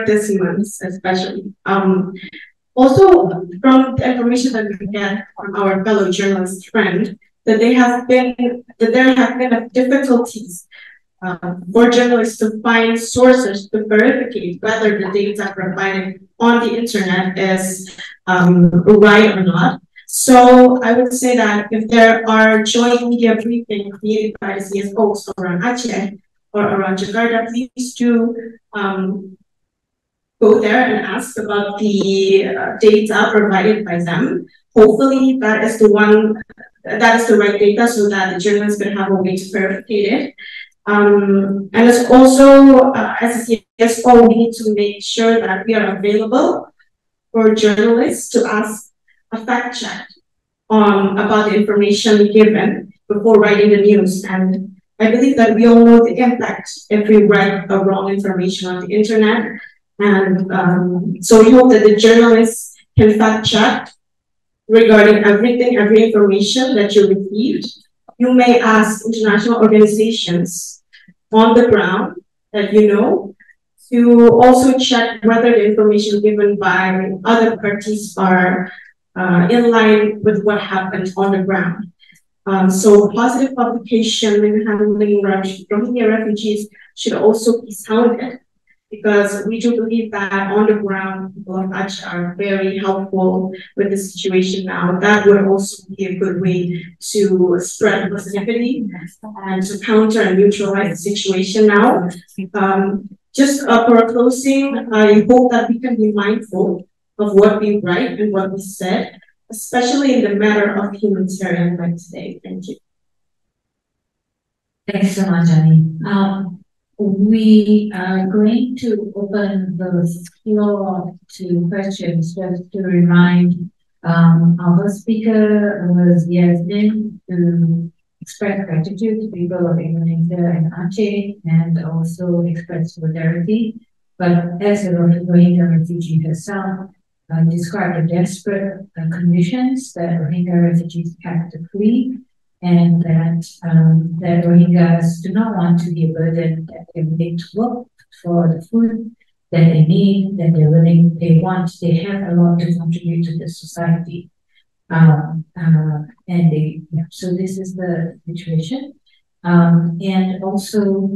this month, especially. Also, from the information that we get from our fellow journalist friend, that there have been difficulties for journalists to find sources to verify whether the data provided on the internet is right or not. So I would say that if there are joint media briefings created by the CSOs around Aceh or around Jakarta, please do go there and ask about the data provided by them. Hopefully that is the right data so that the journalists can have a way to verify it. And it's also, as a CSO, we need to make sure that we are available for journalists to ask a fact check about the information given before writing the news. And I believe that we all know the impact if we write a wrong information on the internet. And so we hope that the journalists can fact check regarding every information that you received. You may ask international organizations on the ground that you know to also check whether the information given by other parties are in line with what happened on the ground. So positive publication in handling Rohingya refugees should also be sounded. because we do believe that on the ground, people of Aceh are very helpful with the situation now. That would also be a good way to spread positivity and to counter and neutralize the situation now. Just for a closing, I hope that we can be mindful of what we write and what we said, especially in the matter of humanitarian right today. Thank you. Thanks so much, Annie. We are going to open the floor to questions. Just to remind our speaker was Yasmin to express gratitude to people of Indonesia and Aceh and also express solidarity. But as a Rohingya refugee herself, described the desperate conditions that Rohingya refugees have to flee, and that Rohingyas do not want to be a burden, that they're willing to work for the food that they need, that they want, they have a lot to contribute to the society. So this is the situation. And also,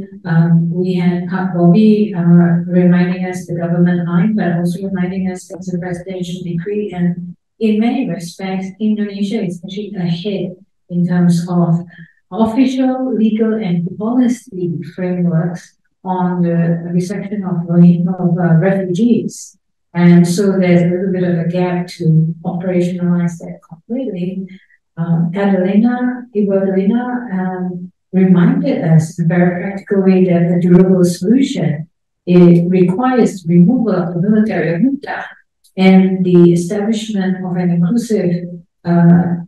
we had Bobby reminding us the government line, but also reminding us that it's a presidential decree. And in many respects, Indonesia is actually ahead in terms of official, legal, and policy frameworks on the reception of refugees. And so there's a little bit of a gap to operationalize that completely. Ibu Adelina reminded us in a very practical way that the durable solution, it requires the removal of the military junta and the establishment of an inclusive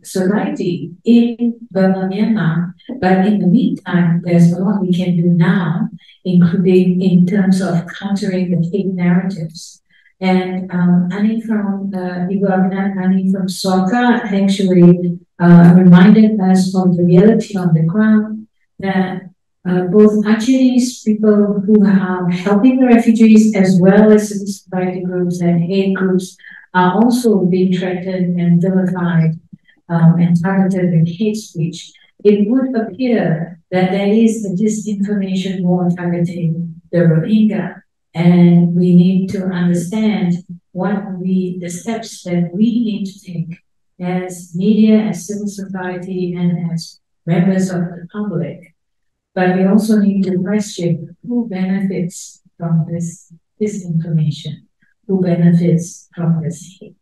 society in Burma, Myanmar. But in the meantime, there's a lot we can do now, including in terms of countering the fake narratives. And Annie from Annie from SOCA actually reminded us of the reality on the ground that both Acehese people who are helping the refugees as well as civil society groups and aid groups are also being threatened and vilified and targeted with hate speech. It would appear that there is a disinformation war targeting the Rohingya, and we need to understand the steps that we need to take as media, as civil society, and as members of the public. But we also need to question who benefits from this disinformation, who benefits from this hate.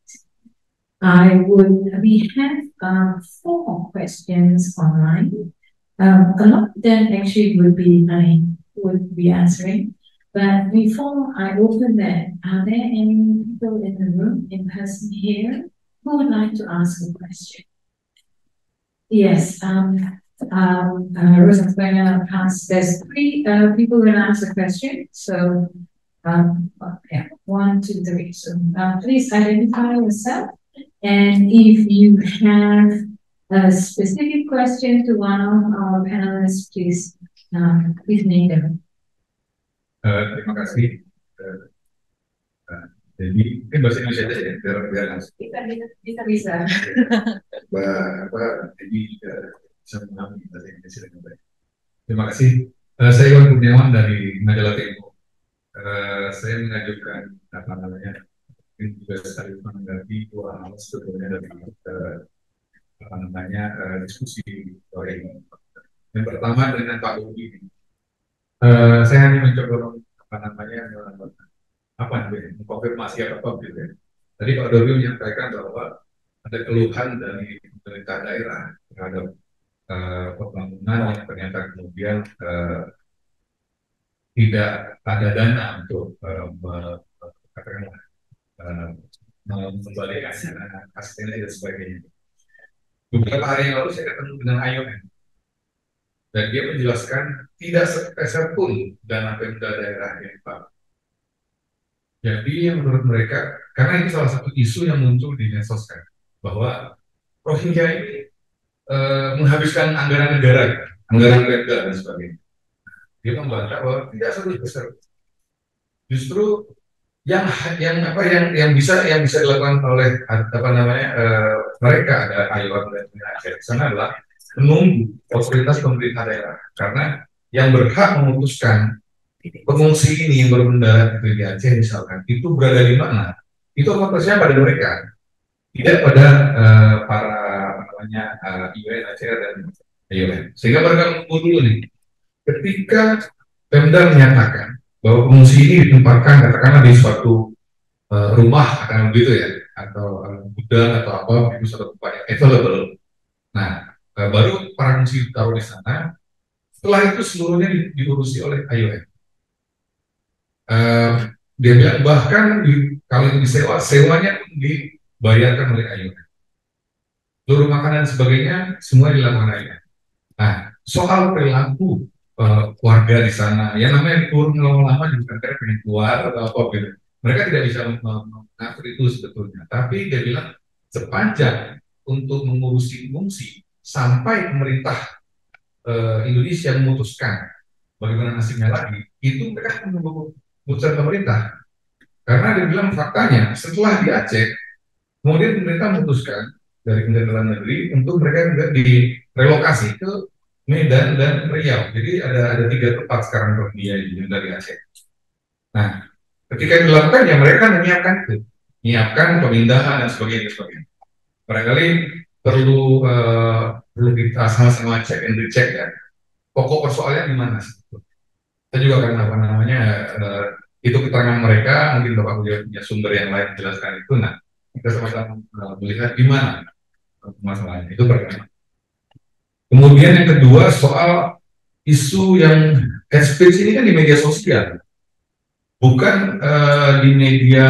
We have 4 questions online. A lot of them actually would be answering. But before I open that, are there any people in the room, in person here, who would like to ask a question? Yes, Rosa's going to ask. There's 3 people who will ask a question. So, yeah, 1, 2, 3. So, please identify yourself. And if you have a specific question to one of our panelists, please name them. Terima kasih. Jadi mungkin bahasa Indonesia aja ya, biar langsung. Bisa. Jadi bisa memahami bahasa Indonesia dengan baik. Terima kasih. Saya Iwan Kurniawan dari Majalah Tempo. Saya mengajukan mungkin juga sekali menanggapi 2 hal sebetulnya dari diskusi sore ini. Yang pertama dengan Pak Budi. Saya hanya mencoba mengkonfirmasi apa gitu ya. Tadi Pak Dorio menyampaikan bahwa ada keluhan dari pemerintah daerah terhadap pembangunan yang ternyata kemudian tidak ada dana untuk mengembalikan asistensi dan sebagainya. Beberapa hari yang lalu saya ketemu dengan IOM. Dan dia menjelaskan tidak sepeser pun dana Pemda daerah yang dipakai. Jadi menurut mereka, karena ini salah satu isu yang muncul di medsos kan, bahwa Rohingya ini menghabiskan anggaran negara, anggaran Pemda dan sebagainya. Dia membantah bahwa tidak sebesar. Justru yang bisa dilakukan oleh mereka ada IOM dan Aceh di sana adalah menunggu otoritas pemerintah daerah, karena yang berhak memutuskan pengungsi ini yang bermendarat di Aceh misalkan, itu berada di mana? Itu fokusnya pada mereka, tidak pada para apa namanya UN, Aceh dan UN. Sehingga mereka menunggu dulu nih. Ketika Pemda menyatakan bahwa pengungsi ini ditempatkan katakanlah di suatu rumah akan begitu ya, atau gudang atau apa itu suatu tempat yang available. Nah, baru para pengungsi ditaruh di sana. Setelah itu seluruhnya diurusi oleh IOM. Dia bilang bahkan kalau itu disewa, sewanya pun dibayarkan oleh IOM. Seluruh makanan dan sebagainya semua dilakukan IOM. Nah, soal perilaku warga di sana, yang namanya turun lama-lama juga mereka pengen keluar atau apa gitu. Mereka tidak bisa mengatur itu sebetulnya. Tapi dia bilang sepanjang untuk mengurusi pengungsi sampai pemerintah Indonesia memutuskan bagaimana nasibnya lagi, itu mereka menunggu keputusan pemerintah. Karena dia bilang faktanya setelah di Aceh, kemudian pemerintah memutuskan dari Kementerian Dalam Negeri untuk mereka juga direlokasi ke Medan dan Riau. Jadi ada 3 tempat sekarang Rohingya yang dari Aceh. Nah, ketika dilakukan ya mereka menyiapkan itu, menyiapkan pemindahan dan sebagainya. Barangkali perlu kita sama-sama cek and recheck ya. Pokok persoalannya di mana sih? Kita juga akan apa namanya itu keterangan mereka, mungkin Bapak punya sumber yang lain menjelaskan itu. Nah, kita sama-sama melihat di mana masalahnya. Itu pertama. Kemudian yang kedua soal isu yang hate speech ini kan di media sosial, bukan di media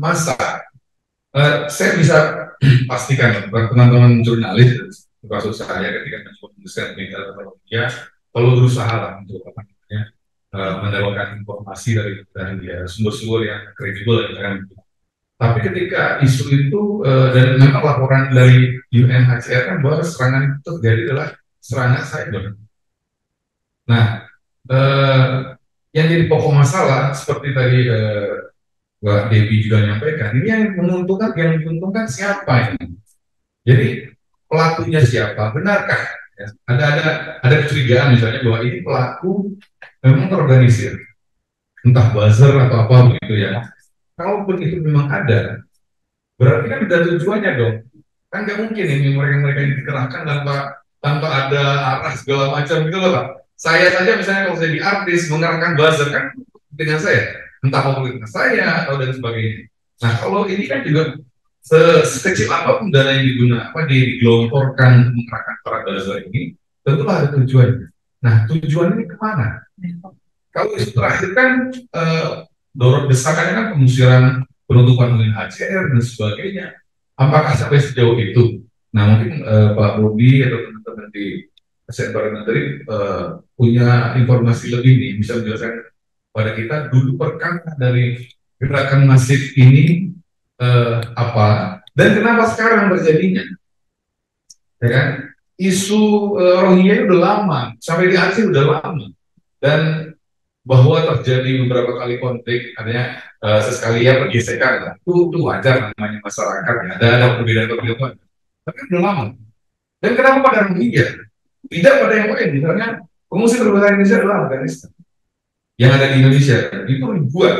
massa. Saya bisa pastikan teman-teman jurnalis, termasuk saya ketika mencoba menuliskan media media, kalau berusaha lah untuk apa namanya mendapatkan informasi dari sumber-sumber yang kredibel kan. Tapi ketika isu itu dan memang laporan dari UNHCR kan bahwa serangan itu terjadi adalah serangan cyber. Nah, yang jadi pokok masalah seperti tadi Mbak Devi juga menyampaikan, ini yang diuntungkan siapa ini? Jadi pelakunya siapa? Benarkah? Ya, ada kecurigaan misalnya bahwa ini pelaku memang terorganisir, entah buzzer atau apa begitu ya. Kalaupun itu memang ada, berarti kan ada tujuannya dong. Kan nggak mungkin ini mereka yang dikerahkan tanpa ada arah segala macam gitu loh Pak. Saya saja misalnya kalau saya di artis mengerahkan buzzer kan dengan saya, entah komunitas saya atau dan sebagainya. Nah kalau ini kan juga sekecil apapun dana yang digelontorkan mengerahkan para buzzer ini, tentulah ada tujuannya. Nah tujuan ini kemana? Kalau isu terakhir kan dorong desakannya kan pengusiran penutupan UNHCR dan sebagainya. Apakah sampai sejauh itu? Nah mungkin Pak Bobi atau teman-teman di ASEAN Parliamentary punya informasi lebih nih, bisa menjelaskan pada kita dulu perkara dari gerakan masif ini apa dan kenapa sekarang terjadinya? Ya kan? Isu Rohingya udah lama, sampai di Aceh udah lama, dan bahwa terjadi beberapa kali konflik, adanya sesekali ya pergesekan lah. Itu wajar namanya masyarakat, ya. Ada perbedaan-perbedaan. Tapi udah lama. Dan kenapa pada Rohingya? Tidak pada yang lain. Misalnya pengungsi terbesar Indonesia adalah Afghanistan. Yang ada di Indonesia itu ribuan,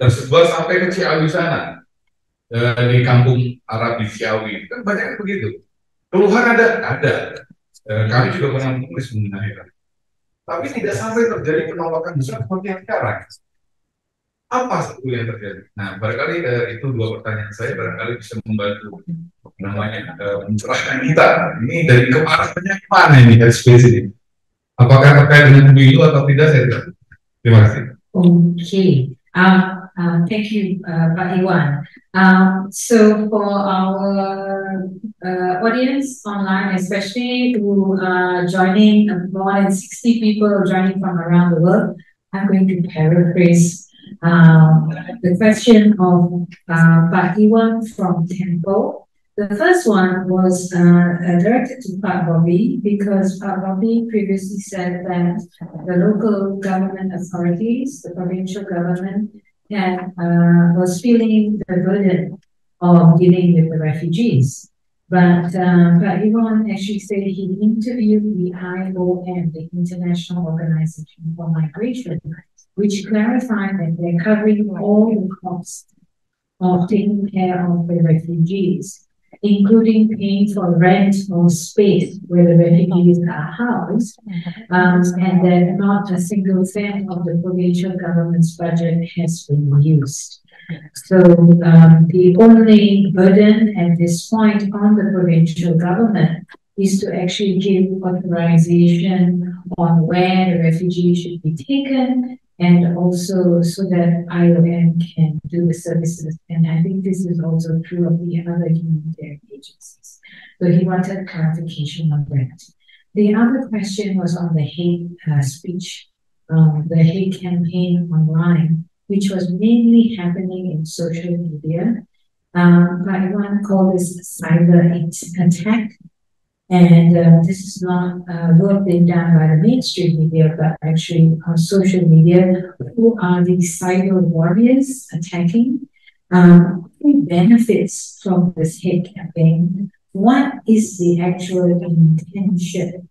tersebar sampai ke Ciawi sana, di kampung Arab di Ciawi. Kan banyak begitu. Keluhan ada. Kami juga pernah menulis mengenai itu. Tapi tidak sampai terjadi penolakan besar seperti yang sekarang. Apa sebetulnya yang terjadi? Nah, barangkali itu 2 pertanyaan saya, barangkali bisa membantu namanya mencerahkan kita. Ini dari kemarahannya mana ini space ini? Apakah terkait dengan pemilu atau tidak? Saya tidak. Terima kasih. Okay. Thank you, Pak Iwan. So for our audience online, especially who are joining, more than 60 people joining from around the world, I'm going to paraphrase the question of Pak Iwan from Tempo. The first one was directed to Pak Bobby because Pak Bobby previously said that the local government authorities, the provincial government, was feeling the burden of dealing with the refugees. But Ivan actually said he interviewed the IOM, the International Organization for Migration, which clarified that they're covering all the costs of taking care of the refugees, including paying for rent or space where the refugees are housed, and that not a single cent of the provincial government's budget has been used. So the only burden at this point on the provincial government is to actually give authorization on where the refugees should be taken, and also so that IOM can do the services. And I think this is also true of the other humanitarian agencies. So he wanted clarification on that. The other question was on the hate speech, the hate campaign online, which was mainly happening in social media. Taiwan called this cyber attack. And this is not work being done by the mainstream media, but actually on social media, who are the cyber warriors attacking? Who benefits from this hate campaign? What is the actual intention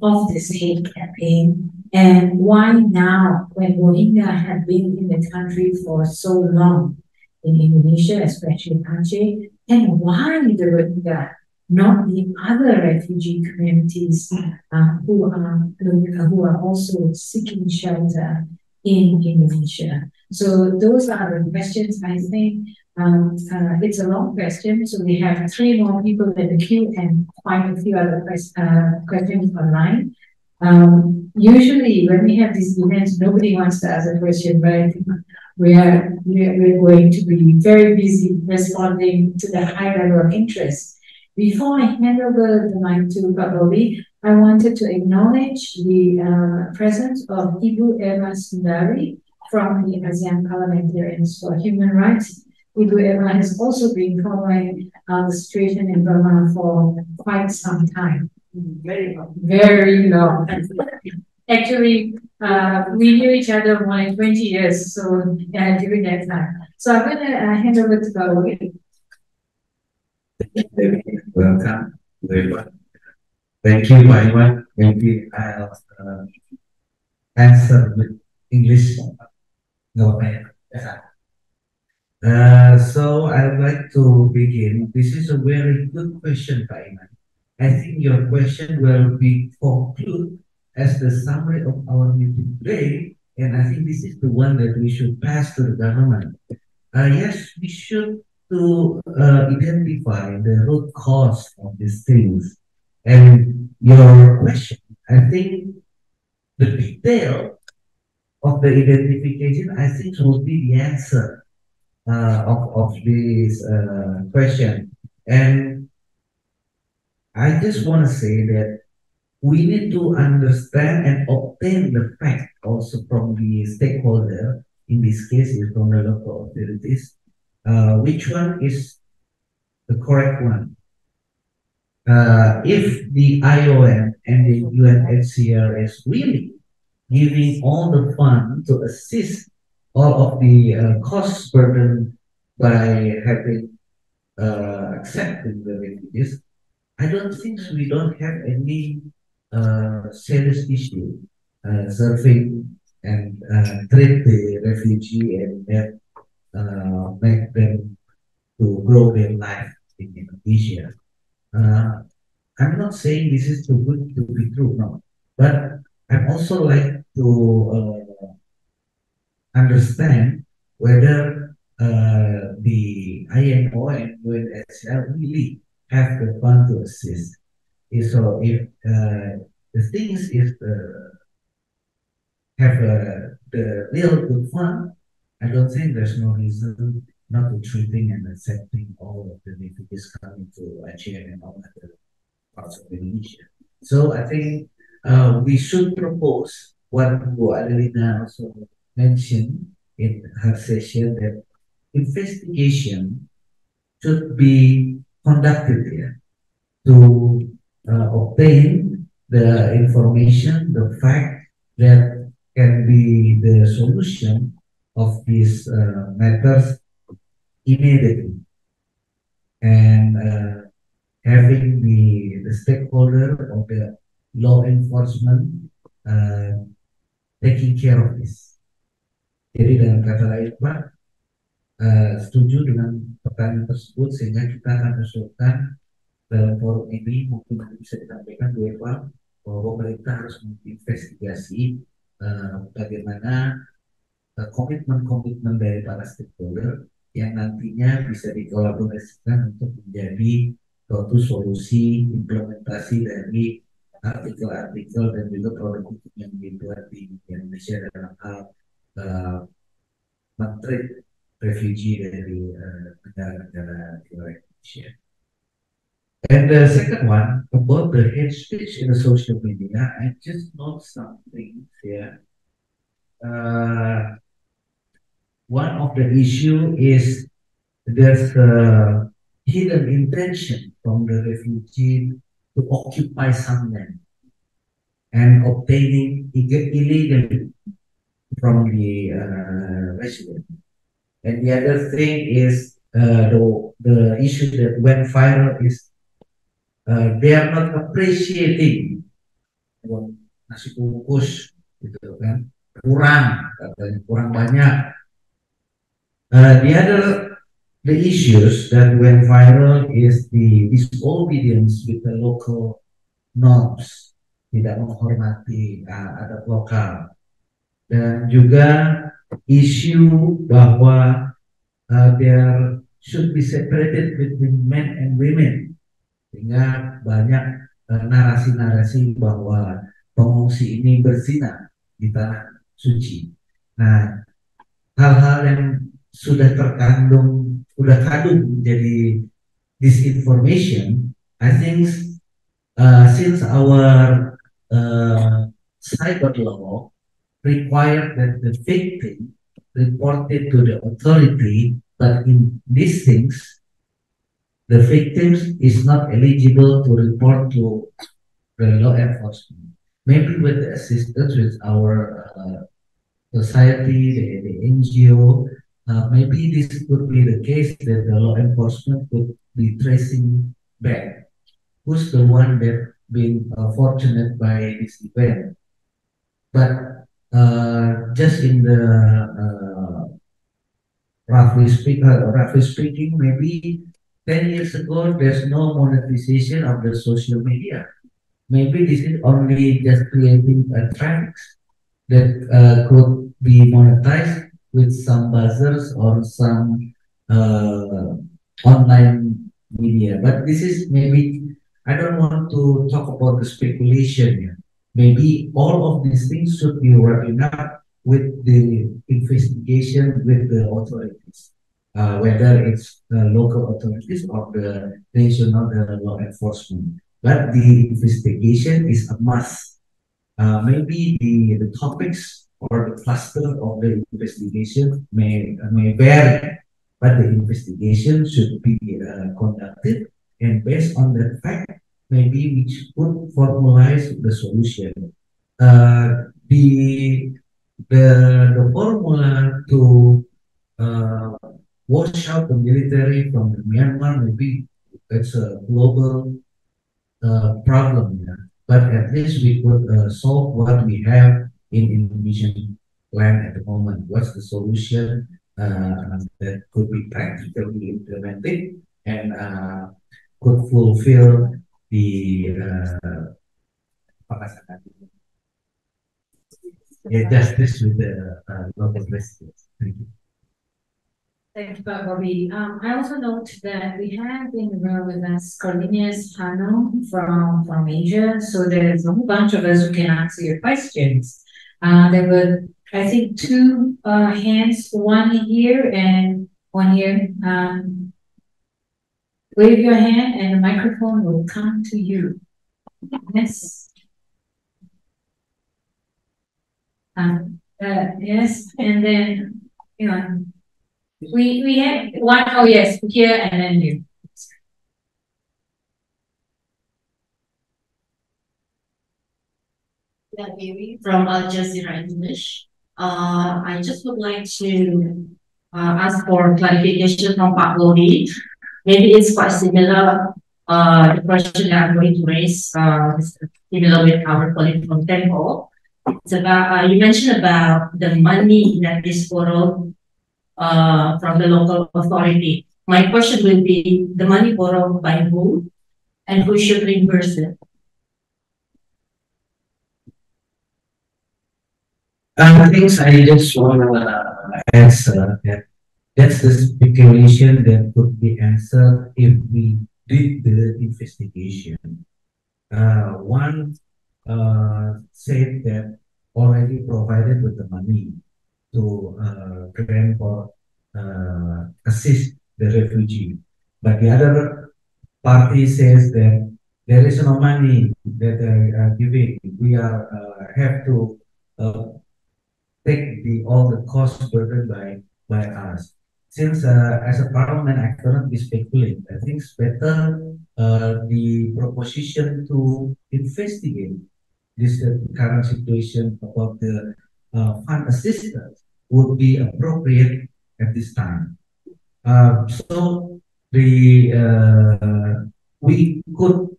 of this hate campaign? And why now, when Rohingya have been in the country for so long in Indonesia, especially Aceh, and why the Rohingya, not the other refugee communities who are also seeking shelter in Indonesia? So those are the questions. I think it's a long question, so we have 3 more people in the queue and quite a few other questions online. Usually when we have these events, nobody wants to ask a question, but we're going to be very busy responding to the high level of interest. Before I hand over the mic to Pak I wanted to acknowledge the presence of Ibu Eva Sundari from the ASEAN Parliamentarians for Human Rights. Ibu Eva has also been following the situation in Burma for quite some time. Very long. Very long. Actually, we knew each other more than 20 years, so during that time. So I'm going to hand over to Pak Welcome, everyone. Thank you, Ivan. Maybe I'll answer with English. No, so I'd like to begin. This is a very good question, Ivan. I think your question will be concluded as the summary of our meeting today, and I think this is the one that we should pass to the government. Yes, we should to identify the root cause of these things. And your question, I think the detail of the identification, I think, will be the answer of this question. And I just want to say that we need to understand and obtain the fact also from the stakeholder, in this case is from the local authorities, which one is the correct one. If the IOM and the UNHCR is really giving all the funds to assist all of the cost burden by having accepting the refugees, I don't think we don't have any serious issue serving and treat the refugee and then make them to grow their life in Indonesia. I'm not saying this is too good to be true, no. But I also like to understand whether the IMO and UNHCR really have the fund to assist. So if the things is have the real good fund, I don't think there's no reason not to treating and accepting all of the refugees coming to Aceh and all other parts of Indonesia. So I think we should propose what Bu Adelina also mentioned in her session, that investigation should be conducted here to obtain the information, the fact that can be the solution of these matters immediately. And having the stakeholder of the law enforcement taking care of this. Jadi dengan kata lain Pak, setuju dengan pertanyaan tersebut sehingga kita akan usulkan dalam forum ini mungkin bisa disampaikan Bu Eva bahwa pemerintah harus menginvestigasi bagaimana komitmen-komitmen dari para stakeholder yang nantinya bisa dikolaborasikan untuk menjadi suatu solusi implementasi dari artikel-artikel dan juga produk hukum yang dibuat di Indonesia dalam hal menteri refugee dari negara-negara di luar Indonesia. And the second one about the hate speech in the social media, I just note something here. One of the issue is there's a hidden intention from the refugee to occupy some land and obtaining illegally from the resident. And the other thing is the issue that went viral is they are not appreciating nasi bungkus gitu kan, kurang katanya, kurang banyak. The issues that went viral is the disobedience with the local norms, tidak menghormati adat lokal, dan juga isu bahwa there should be separated between men and women, sehingga banyak narasi-narasi bahwa pengungsi ini berzina di tanah suci. Nah, hal-hal yang sudah kadung menjadi disinformation, I think since our cyber law required that the victim reported to the authority, but in these things, the victims is not eligible to report to the law enforcement. Maybe with the assistance with our society, the NGO, maybe this could be the case that the law enforcement could be tracing back who's the one that been fortunate by this event. But just in the roughly speaking, maybe 10 years ago, there's no monetization of the social media. Maybe this is only just creating a trend that could be monetized with some buzzers or some online media. But this is maybe, I don't want to talk about the speculation here. Maybe all of these things should be wrapping up with the investigation with the authorities. Whether it's the local authorities or the national law enforcement. But the investigation is a must. Maybe the topics or the cluster of the investigation may vary, but the investigation should be conducted, and based on that fact, maybe we could formalize the solution. The formula to wash out the military from Myanmar, maybe it's a global problem, yeah. But at least we could solve what we have in Indonesian land at the moment. What's the solution that could be practically implemented and could fulfill the justice with the local residents. Thank you. Thank you, Pak Bobby. I also note that we have in the room with us Cornelius Hano from Asia. So there's a whole bunch of us who can answer your questions. There were, I think, two hands, one here and one here. Wave your hand and the microphone will come to you. Yes. Yes, and then, you know, we have one, oh yes, here and then you. From Al Jazeera English. I just would like to ask for clarification from Pak Lodi. Maybe it's quite similar The question that I'm going to raise is similar with our colleague from Tempo. It's about you mentioned about the money that is borrowed from the local authority. My question will be the money borrowed by who and who should reimburse it? I think I just want to answer that that's the speculation that could be answered if we did the investigation. One said that already provided with the money to grant or assist the refugee, but the other party says that there is no money that they are giving. We are have to take all the cost burden by us. Since as a parliament, I cannot be speculate. I think it's better the proposition to investigate this current situation about the fund assistance would be appropriate at this time. So the we could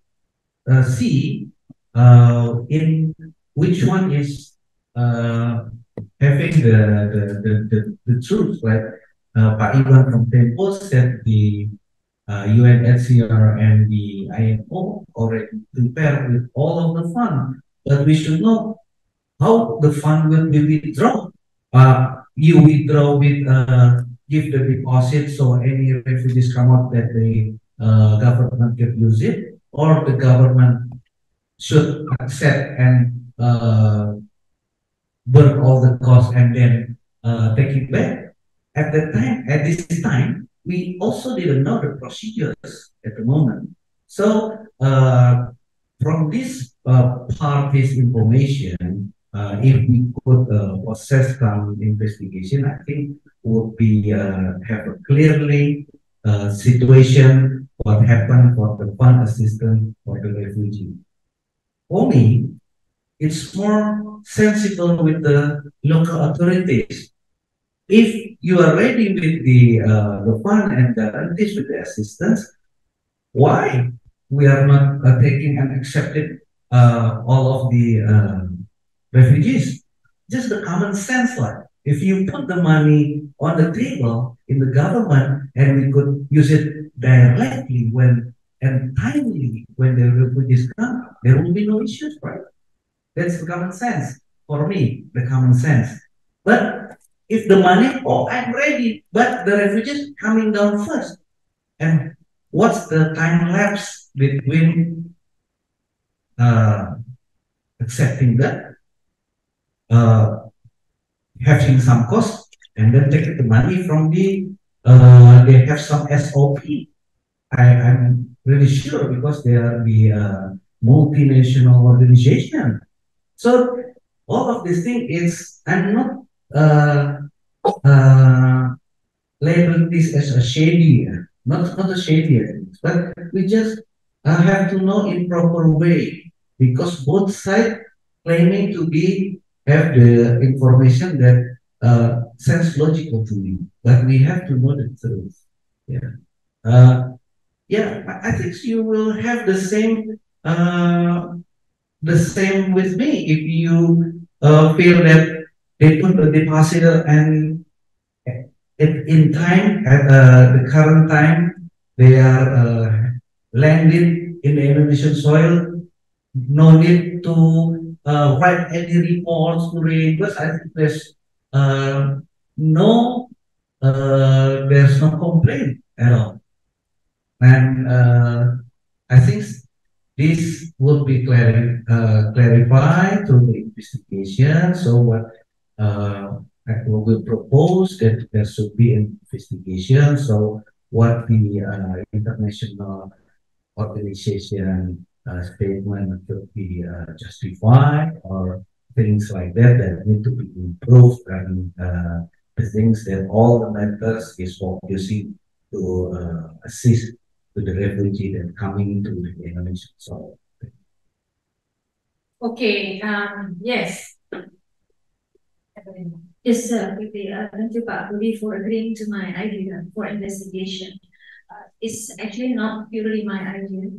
see in which one is having the truth, like Pak Iwan from Tempo said the UNHCR and the IMO already prepared with all of the fund, but we should know how the fund will be withdrawn. You withdraw with give the deposit, so any refugees come out that the government can use it, or the government should accept and burn all the costs and then take it back. At this time, we also didn't know the procedures at the moment. So from this party's information, if we could process some investigation, I think would be have a clearly situation what happened for the fund assistance for the refugee. For me, it's more sensible with the local authorities. If you are ready with the fund and guarantees with the assistance, why we are not taking and accepting all of the refugees? Just the common sense, like if you put the money on the table in the government and we could use it directly when and timely when the refugees come, there will be no issues, right? That's the common sense for me, the common sense. But if the money, oh, I'm ready, but the refugees coming down first. And what's the time lapse between accepting that, having some cost, and then taking the money from they have some SOP. I'm really sure because they are the multinational organization. So all of this thing is, I'm not label this as a shady, not a shady, but we just have to know in proper way because both sides claiming to be have the information that sounds logical to me, but we have to know the truth. Yeah, yeah. I think you will have the same with me if you feel that they put the depositor and in time at the current time they are landed in the Indonesian soil. No need to write any reports to read, but I think no there's no complaint at all, and I think this will be clarified through the investigation. So what we will propose that there should be an investigation. So what the international organization statement should be justified or things like that that need to be improved and the things that all the matters is focusing to assist to the refugee that coming to the Indonesia. So okay, yes. Yes, quickly, thank you, Pak Budi, for agreeing to my idea for investigation. is actually not purely my idea.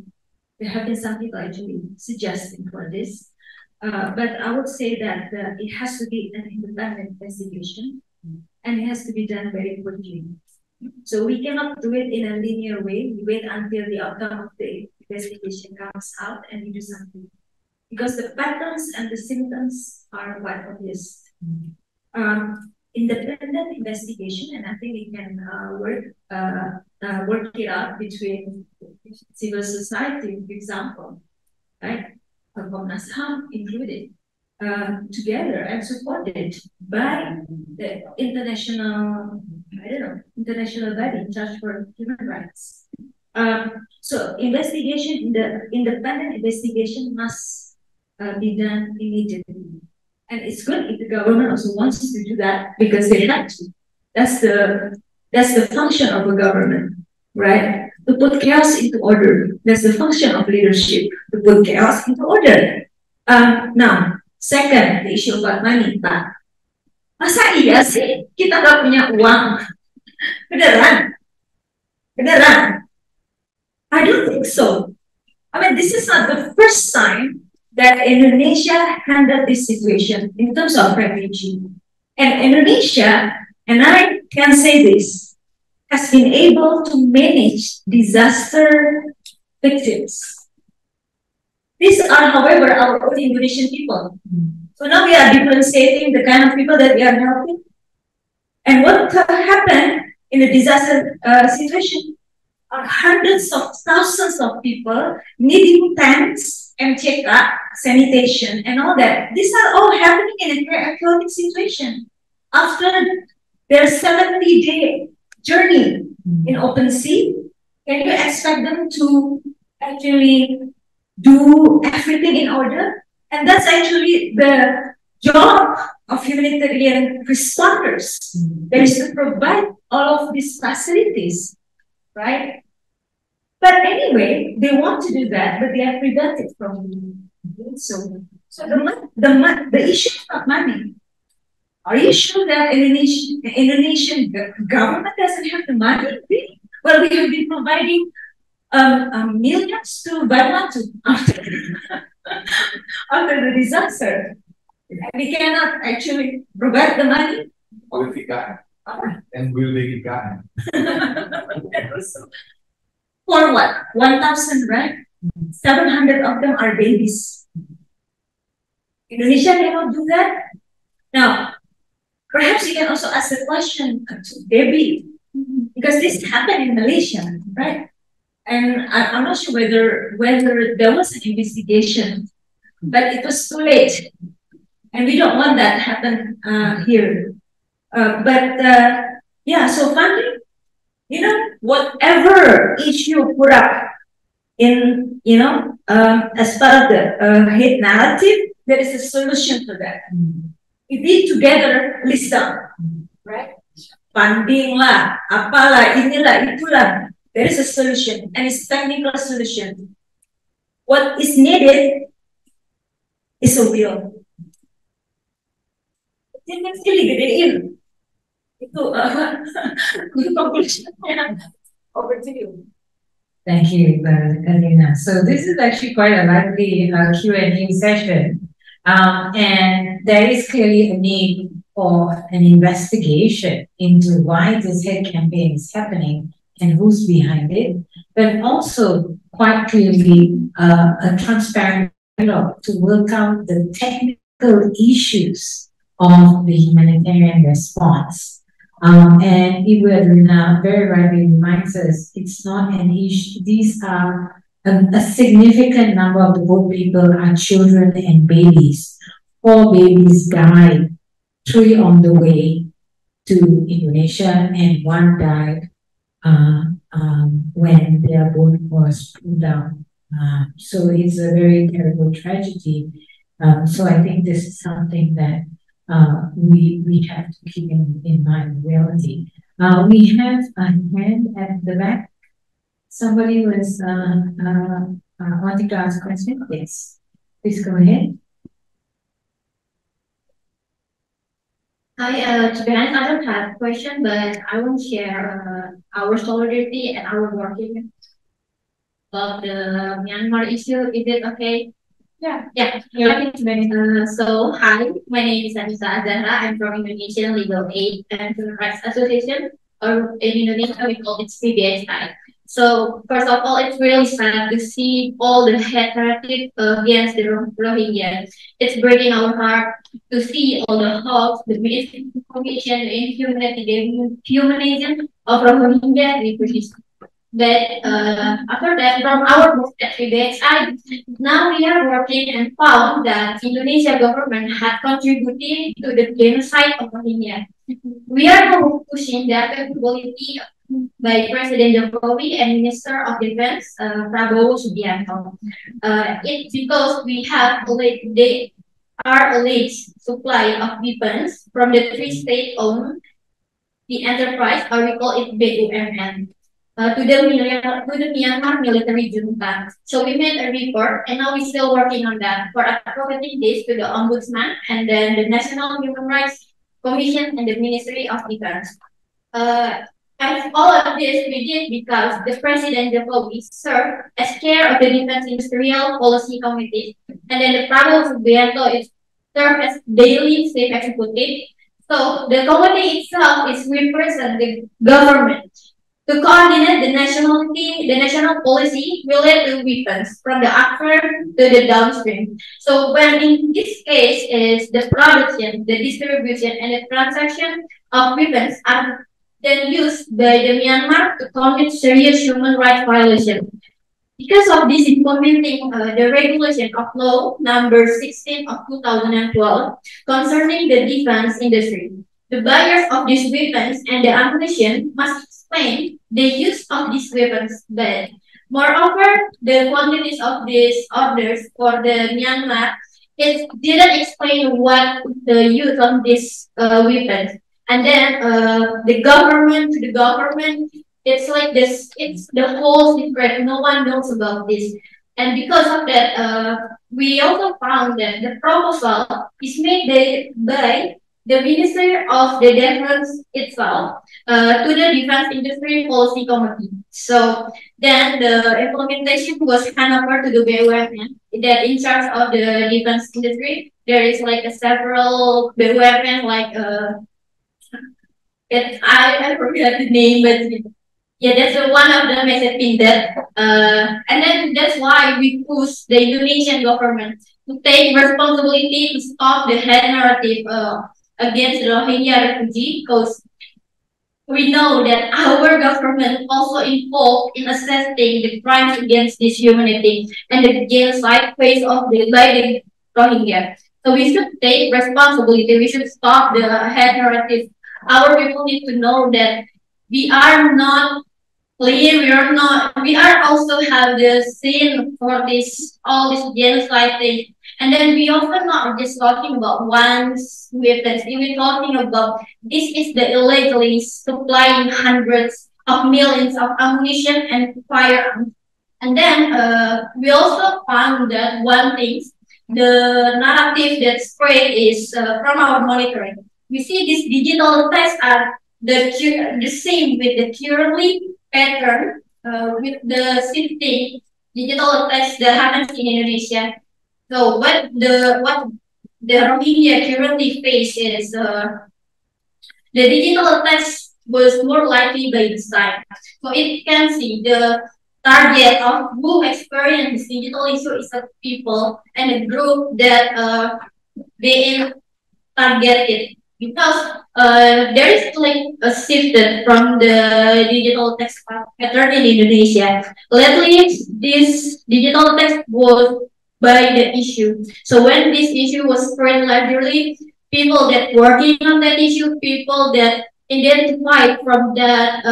There have been some people actually suggesting for this. But I would say that it has to be an independent investigation, and it has to be done very quickly. So we cannot do it in a linear way. We wait until the outcome of the investigation comes out and we do something. Because the patterns and the symptoms are quite obvious. Independent investigation, and I think we can work it out between civil society, for example, right? Komnas HAM included, together and supported by the international, international body in charge for human rights. So investigation, the independent investigation must be done immediately. And it's good if the government also wants to do that because they have to. That's the function of a government, right? To put chaos into order. That's the function of leadership, to put chaos into order. Now, second, the issue about money, Pak. Masa iya sih kita nggak punya uang? Beneran? Beneran? I don't think so. I mean, this is not the first time that Indonesia handled this situation in terms of refugee. And Indonesia, and I can say this, has been able to manage disaster victims. These are, however, our own Indonesian people. So now we are differentiating the kind of people that we are helping. And what happened in a disaster situation are hundreds of thousands of people needing tents and check-up, sanitation, and all that. These are all happening in a chaotic situation. After their 70-day journey in open sea, can you expect them to actually do everything in order? And that's actually the job of humanitarian responders. That is to provide all of these facilities, right? But anyway, they want to do that, but they are prevented from doing so. So the issue is not money. Are you sure that Indonesian government doesn't have the money? Well, we have been providing millions to Vanuatu after the disaster. We cannot actually provide the money. And will they get? For what? 1,000, right? 700 of them are babies. Indonesia cannot do that. Now, perhaps you can also ask the question to Debbie, because this happened in Malaysia, right? And I'm not sure whether there was an investigation, but it was too late, and we don't want that to happen here. Yeah, so funding, whatever issue put up in, as part of the hate narrative, there is a solution to that. If we together list down, right? Funding lah, apalah, inilah, itulah. There is a solution, and it's a technical solution. What is needed is a will. Jangan sekali gedein. Itu conclusionnya. Over to you. Thank you, Karina. So this is actually quite a lively Q&A session. And there is clearly a need for an investigation into why this hate campaign is happening and who's behind it, but also quite clearly a transparent dialogue to work out the technical issues of the humanitarian response. And Ibu Adrina very rightly reminds us it's not an issue. These are a significant number of the boat people are children and babies. 4 babies died, 3 on the way to Indonesia, and 1 died when their boat was pulled down. So it's a very terrible tragedy. So I think this is something that we have to keep in mind, reality. We have a hand at the back. Somebody was wanting to ask a question. Yes, please go ahead. To be honest, I don't have a question, but I want to share our solidarity and our working of the Myanmar issue. Is it okay? Yeah. Yeah. So, hi, my name is Anissa Azahra. I'm from Indonesian Legal Aid and Human Rights Association, or in Indonesia, we call it CBSI. So, first of all, it's really sad to see all the hate narrative against the Rohingya. It's breaking our heart to see all the hoax, the misinformation, the inhumanity, the humanism of Rohingya refugees. But after that, from our book that we did, now we are working and found that Indonesia government had contributed to the genocide of Rohingya. We are now pushing the accountability by President Jokowi and Minister of Defense Prabowo Subianto. It's because we have they are alleged supply of weapons from the three state-owned the enterprise, or we call it BUMN. To the Myanmar military junta. So we made a report, and now we're still working on that for advocating this to the Ombudsman and then the National Human Rights Commission and the Ministry of Defense. And all of this we did because the President Jokowi served as chair of the Defense Industrial Policy Committee, and then the Prabowo Subianto is served as daily chief executive. So the committee itself is represent the government to coordinate the national policy related to weapons from the upstream to the downstream. So when in this case is the production, the distribution, and the transaction of weapons are then used by the Myanmar to commit serious human rights violations. Because of this implementing the regulation of law number 16 of 2012 concerning the defense industry, the buyers of these weapons and the ammunition must explain the use of these weapons, but moreover, the quantities of these orders for the Myanmar, it didn't explain what the use of these weapons. And then the government, it's like this, it's the whole secret. No one knows about this. And because of that, we also found that the proposal is made by the Ministry of the Defense itself to the Defense Industry Policy Committee. So then the implementation was handed over to the BUMN that in charge of the defense industry. There is like a several BUMN like I forget the name, but yeah, that's one of them is in that. And then that's why we push the Indonesian government to take responsibility to stop the hate narrative against the Rohingya refugee, because we know that our government also involved in assessing the crimes against this humanity and the genocide phase of the Rohingya. So we should take responsibility. We should stop the hate narrative. Our people need to know that we are not clear. We are also have the sin for this all this genocide thing. And then we often not just talking about one's weapons. We're talking about this is the illegally supplying hundreds of millions of ammunition and firearms. And then we also found that one thing, the narrative that spread is from our monitoring. We see these digital tests are the same with the currently pattern with the shifting digital tests that happens in Indonesia. So what the Rohingya currently face is the digital test was more likely by design. So it can see the target of who experience digital issue is the people and the group that being targeted, because there is like a shifted from the digital text pattern in Indonesia. Lately, this digital text was by the issue. So when this issue was spread largely, people that working on that issue, people that identified from that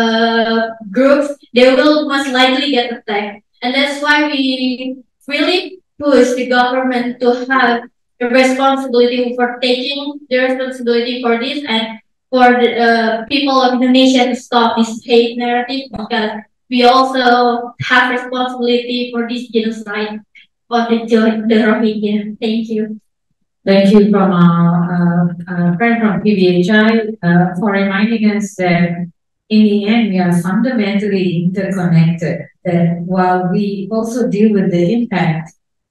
groups, they will most likely get attacked. And that's why we really push the government to have the responsibility for taking the responsibility for this, and for the people of Indonesia to stop this hate narrative, because we also have responsibility for this genocide of the Rohingya. Thank you. Thank you from our friend from PBHI for reminding us that in the end we are fundamentally interconnected. That while we also deal with the impact,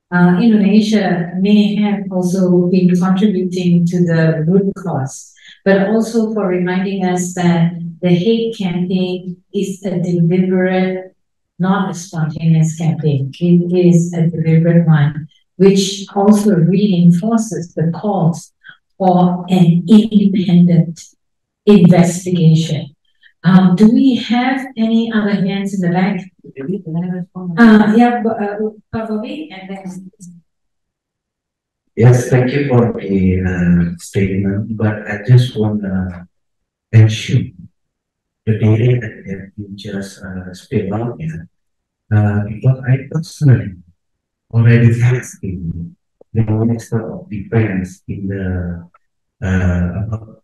Indonesia may have also been contributing to the root cause, but also for reminding us that the hate campaign is a deliberate, not a spontaneous campaign. It is a deliberate one, which also reinforces the calls for an independent investigation. Do we have any other hands in the back? Yeah, Bobby, and then. Yes, thank you for the statement, but I just want to mention the data that you just spelled out here, because I personally already asking the Minister of Defense in the about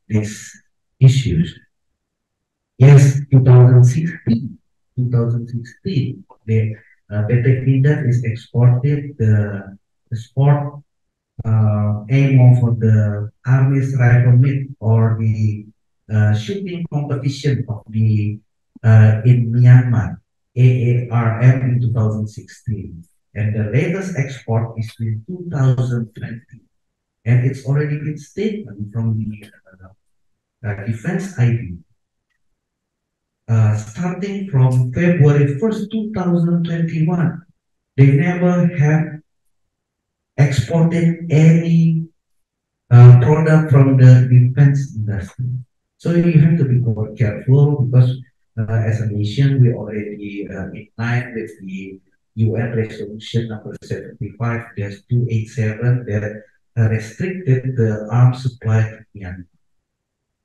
these issues. Yes, 2016, the PT Pindad is exported the sport aim for the Army's rifle meet or the shooting competition of the in Myanmar, AARM in 2016. And the latest export is in 2020. And it's already been statement from the Defense ID. Starting from February 1st, 2021, they never have exported any product from the defense industry. So you have to be more careful because as a nation, we already in line with the UN resolution number 75-287 that restricted the arms supply to Myanmar.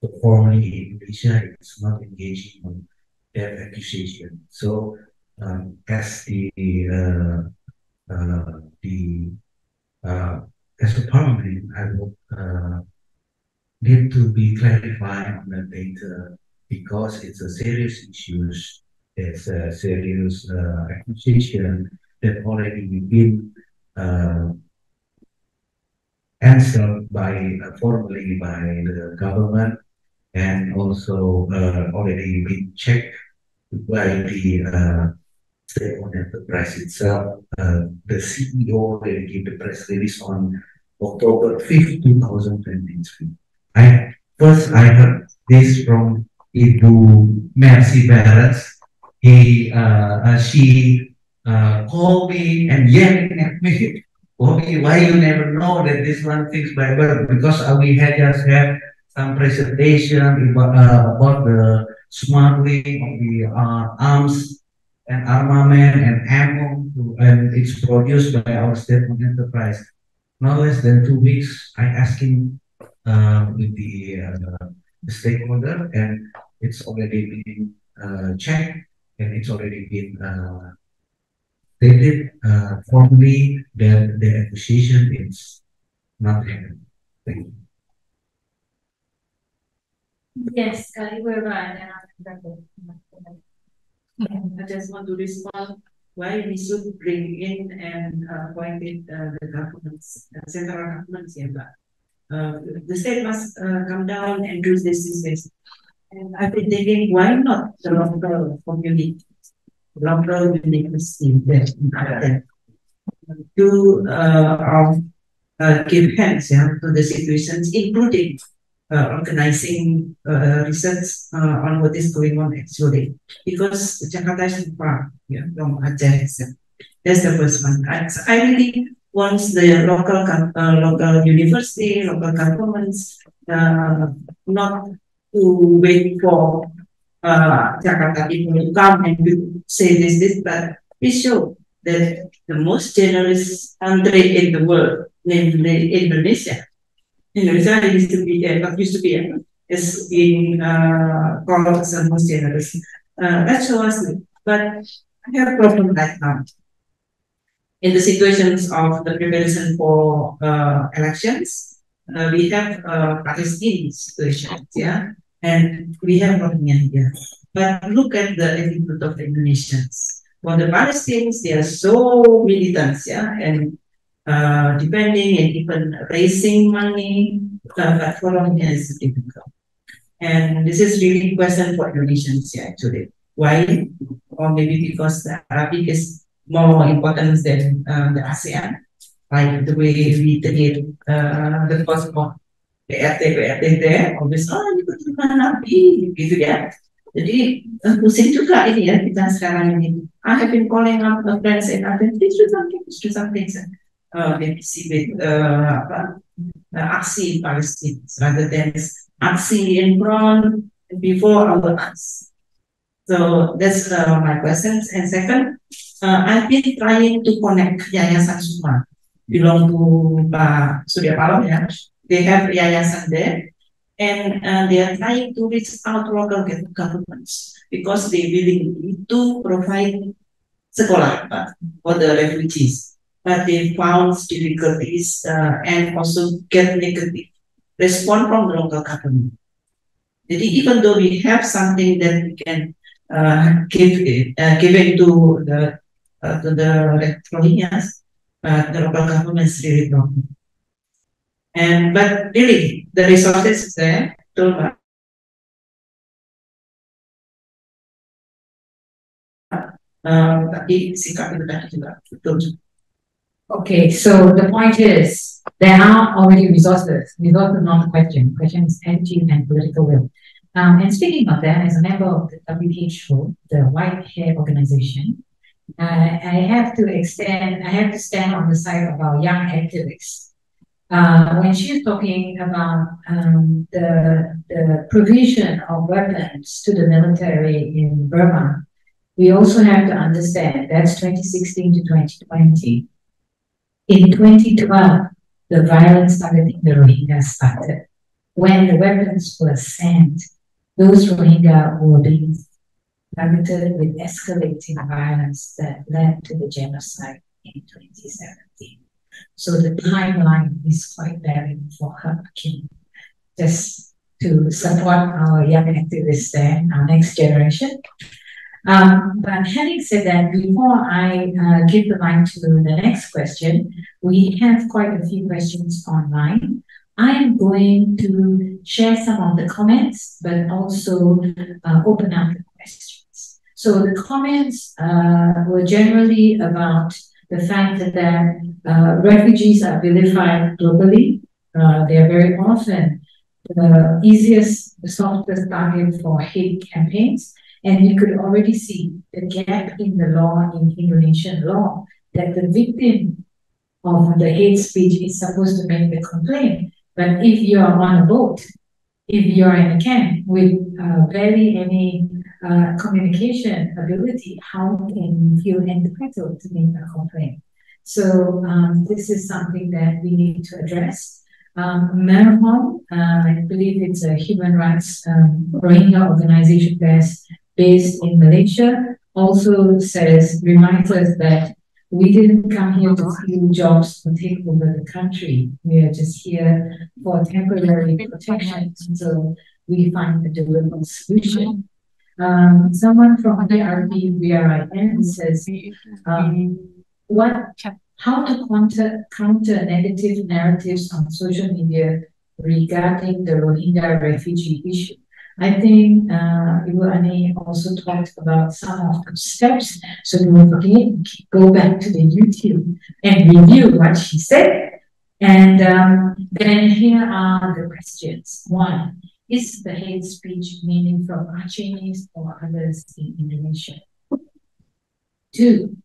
So formally, Indonesia is not engaging on that accusation. So as as a parliament, I would need to be clarified on the data because it's a serious issue. It's a serious accusation that already been answered by formally by the government and also already been checked by the state-owned enterprise itself. The CEO already gave the press release on October 5th, 2023. First I heard this from Ibu Mercy Barretts. She called me and yelling at me, "Bobby, why you never know that this one things by birth?" Because we had just had some presentation about the smuggling of the arms and armament and ammo, and it's produced by our state-owned enterprise. No less than 2 weeks, I asked him with the stakeholder, and it's already been checked, and it's already been stated formally that the accusation is not happening. Thank you. Yes, we're right. I just want to respond why we should bring in and appointed the governments, central governments, yeah, but the state must come down and do this. And I've been thinking, why not the local community, local university to give hands, yeah, to the situations, including organizing research on what is going on actually, because Jakarta is far, yeah, from Aceh. That's the first one. I really want the local university, local governments, not to wait for Jakarta people to come and say this, but we show that the most generous country in the world, namely Indonesia. Indonesia used to be is being called as the most generous. That shows us, but I have a problem right now. In the situations of the preparation for elections, we have Palestinian situations, yeah, and we have Rohingya here. But look at the attitude of the Indonesians. For the Palestinians, they are so militant, yeah, and depending and even raising money, but for Rohingya is difficult. And this is really question for Indonesians actually. Why? Or maybe because the Arabic is more important than the ASEAN. Like the way we treat the cost of PRT there, obviously, itu cuma Nabi, gitu ya. Jadi pusing juga ini ya kita sekarang ini. I have been calling up the friends and I think please do something. Maybe see with aksi Palestine rather than aksi in front before our eyes. So that's my questions. And second, I've been trying to connect Yayasan Sukma, belong to Pak Surya Paloh, ya. They have Yayasan there, and they are trying to reach out local governments because they willing to provide sekolah for the refugees, but they found difficulties and also get negative response from the local government. Even though we have something that we can give it to the Rohingyas, the local government is really wrong. But really, the resources is there. Okay, so the point is, there are already resources. Resources is not a question. The question is attitude and political will. And speaking of that, as a member of the WHO, the White Hair Organization, I have to stand on the side of our young activists. When she's talking about the provision of weapons to the military in Burma, we also have to understand that's 2016 to 2020. In 2012, the violence targeting the Rohingya started. When the weapons were sent, those Rohingya were being targeted with escalating violence that led to the genocide in 2017. So the timeline is quite valid for her, just to support our young activists there, our next generation. But having said that, before I give the mic to the next question, we have quite a few questions online. I am going to share some of the comments, but also open up the questions. So the comments were generally about the fact that refugees are vilified globally. They are very often the easiest, the softest target for hate campaigns. And you could already see the gap in the law, in Indonesian law, that the victim of the hate speech is supposed to make the complaint. But if you are on a boat, if you are in a camp with barely any communication ability, how can you feel entitled to make a complaint? So this is something that we need to address. Merhom, I believe it's a human rights Rohingya organization based in Malaysia, also reminds us that we didn't come here to steal jobs to take over the country. We are just here for temporary protection until we find a durable solution. Someone from the RBVRIN says, how to counter negative narratives on social media regarding the Rohingya refugee issue. I think Ibu Ani also talked about some of the steps. So we will again go back to the YouTube and review what she said. And then here are the questions. 1, is the hate speech meaning from Acehnese or others in Indonesia? 2,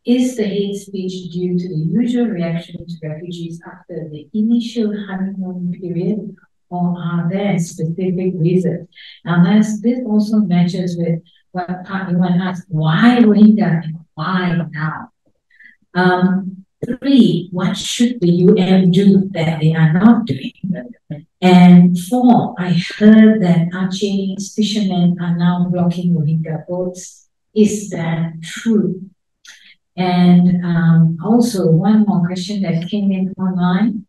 is the hate speech due to the usual reaction to refugees after the initial honeymoon period, or are there specific reasons? Now, this also matches with what Pak Iwan asked, why Rohingya and why now? 3, what should the UN do that they are not doing? And 4, I heard that Aceh's fishermen are now blocking Rohingya boats. Is that true? And also one more question that came in online.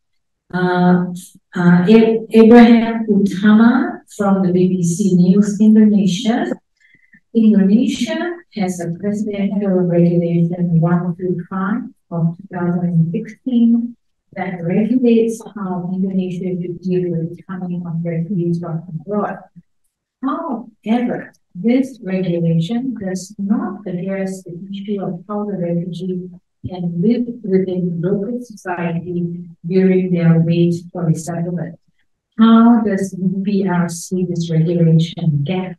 Abraham Utama from the BBC News Indonesia Indonesia has a presidential regulation 125 of 2016 that regulates how Indonesia should deal with coming of refugees from abroad. However, this regulation does not address the issue of how the refugee can live within local society during their wait for resettlement. How does UPR see this regulation gap?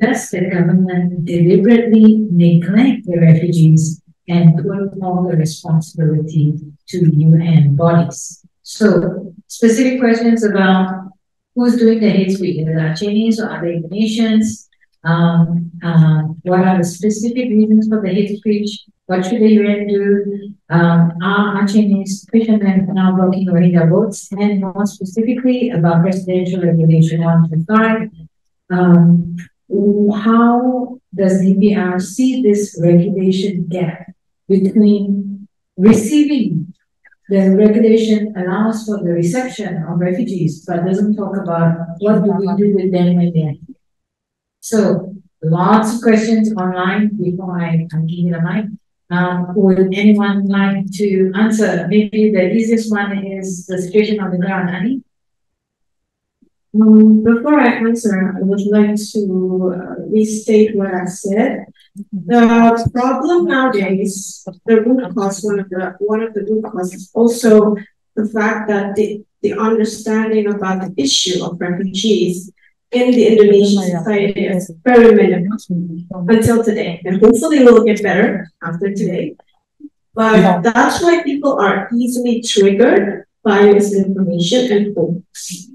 Does the government deliberately neglect the refugees and put all the responsibility to UN bodies? So, specific questions about who's doing the hate speech? Is it Chinese or other Indonesians? What are the specific reasons for the hate speech? What should the UN do? Are Chinese fishermen now blocking Rohingya boats? And more specifically about Presidential Regulation 125, how does DPR see this regulation gap between receiving the regulation allows for the reception of refugees, but doesn't talk about what do we do with them when they're here. So lots of questions online before I give you the mic. Would anyone like to answer? Maybe the easiest one is the situation on the ground, Annie. Before I answer, I would like to restate what I said. The problem nowadays, the root cause, one of the root causes is also the fact that the understanding about the issue of refugees in the Indonesian society is very minimal until today, and hopefully it will get better after today. But that's why people are easily triggered by misinformation and hoax.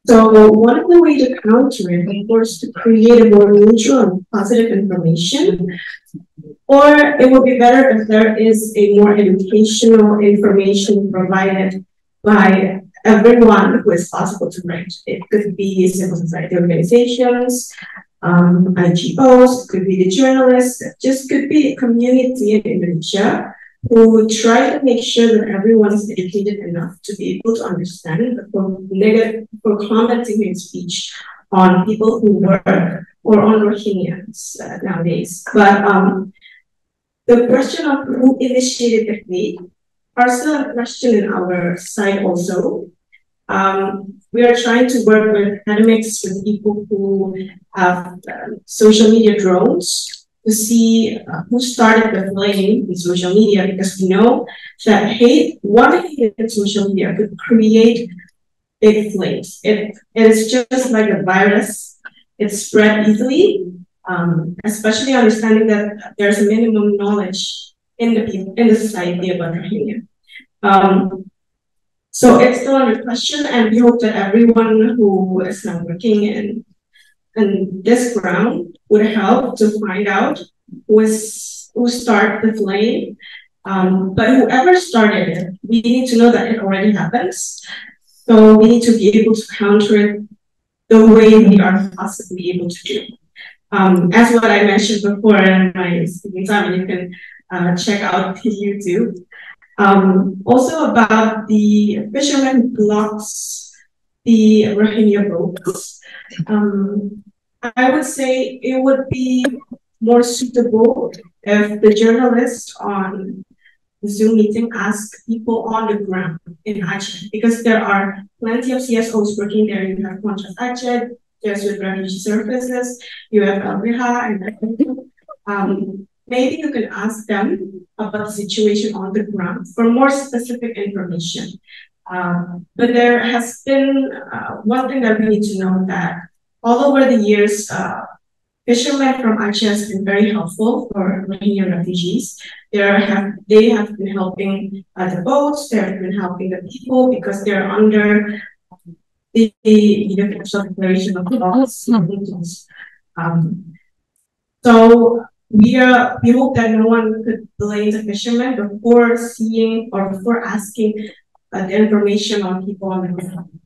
So one of the ways to counter it, of course, to create a more neutral and positive information, or it would be better if there is a more educational information provided by everyone who is possible to reach. It could be civil society organizations, NGOs, it could be the journalists, it just could be a community in Indonesia who try to make sure that everyone is educated enough to be able to understand for commenting hate speech on people who work or on Rohingyas nowadays. But the question of who initiated the hate are still a question in our side also. We are trying to work with academics, with people who have social media drones, to see who started the flame in social media, because we know that one hate in social media could create big flames. It is just like a virus. It spread easily, especially understanding that there's a minimum knowledge in the society about Rohingya. So it's still under question, and we hope that everyone who is now working in this ground would help to find out who started the flame. But whoever started it, we need to know that it already happens. So we need to be able to counter it the way we are possibly able to do. As what I mentioned before in my speaking time, and you can check out the YouTube. Also about the fisherman who blocks the Rohingya boats. I would say it would be more suitable if the journalist on the Zoom meeting ask people on the ground in Aceh, because there are plenty of CSOs working there. You have Contrast Aceh, there's with refugee services, you have LBH, and maybe you can ask them about the situation on the ground for more specific information. But there has been one thing that we need to know, that all over the years, fishermen from Aceh has been very helpful for Rohingya refugees. They have been helping the boats, they have been helping the people, because they're under the Universal Declaration of Laws. So we hope that no one could blame the fishermen before seeing or before asking the information on people on the ground.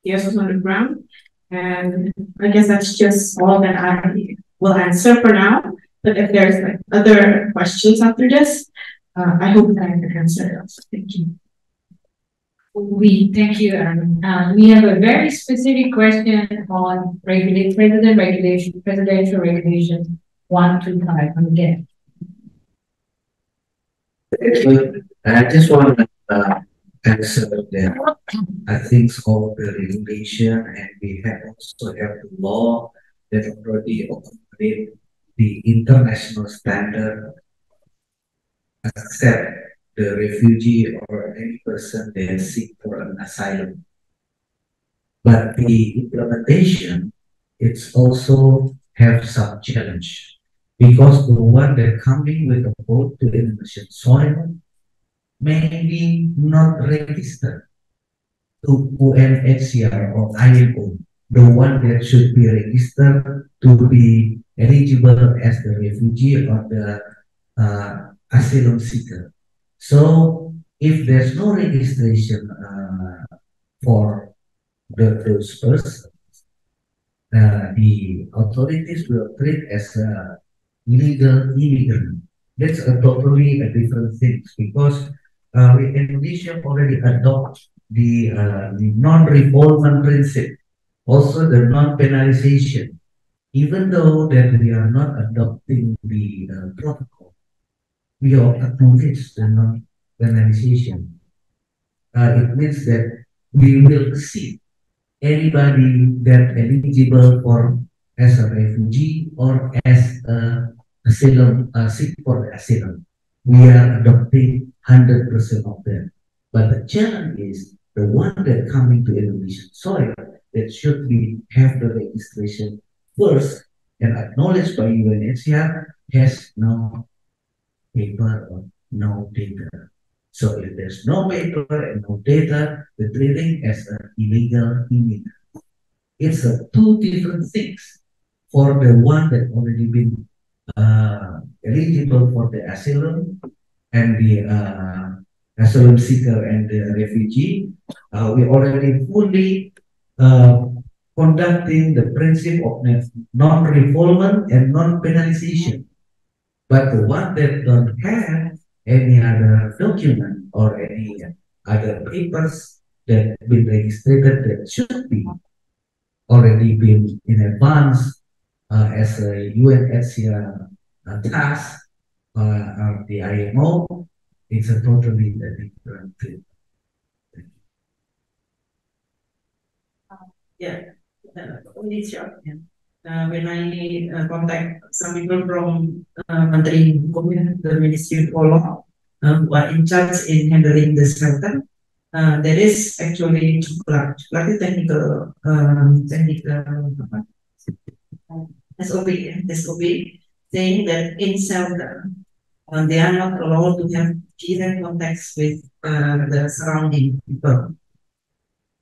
Yes, on the ground. And I guess that's just all that I will answer for now. But if there's other questions after this, I hope that I can answer those. Thank you. Thank you, Aaron. We have a very specific question on presidential regulation 125 again. I just want to answer that. I think all the regulation and we also have the law that already accommodate the international standard, accept the refugee or any person that seek for an asylum. But the implementation, it's also have some challenge because the one that coming with a boat to Indonesian soil maybe not registered to UNHCR or IMO, the one that should be registered to be eligible as the refugee or the asylum seeker. So if there's no registration for those persons, the authorities will treat as a illegal immigrant. That's a totally a different thing because Indonesia already adopt the non-refoulement principle, also the non-penalization. Even though that we are not adopting the protocol, we all acknowledge the non-penalization. It means that we will see anybody that eligible for as a refugee or as a asylum seek for the asylum. We are adopting 100% of them. But the challenge is the one that coming to Indonesian soil that should be have the registration first and acknowledged by UNHCR has no paper or no data. So if there's no paper and no data, the treating as an illegal immigrant. It's two different things. For the one that already been eligible for the asylum and the asylum seeker and the refugee, we already fully conducting the principle of non-refoulement and non-penalization. But the one that don't have any other document or any other papers that been registered that should be already been in advance as a UNHCR task of the IMO, it's a totally different thing. Only short. When I contact some people from Menteri Hukum, the Ministry of Law, who are in charge in handling the shelter, there is actually technical SOP saying that in shelter they are not allowed to have direct contacts with the surrounding people.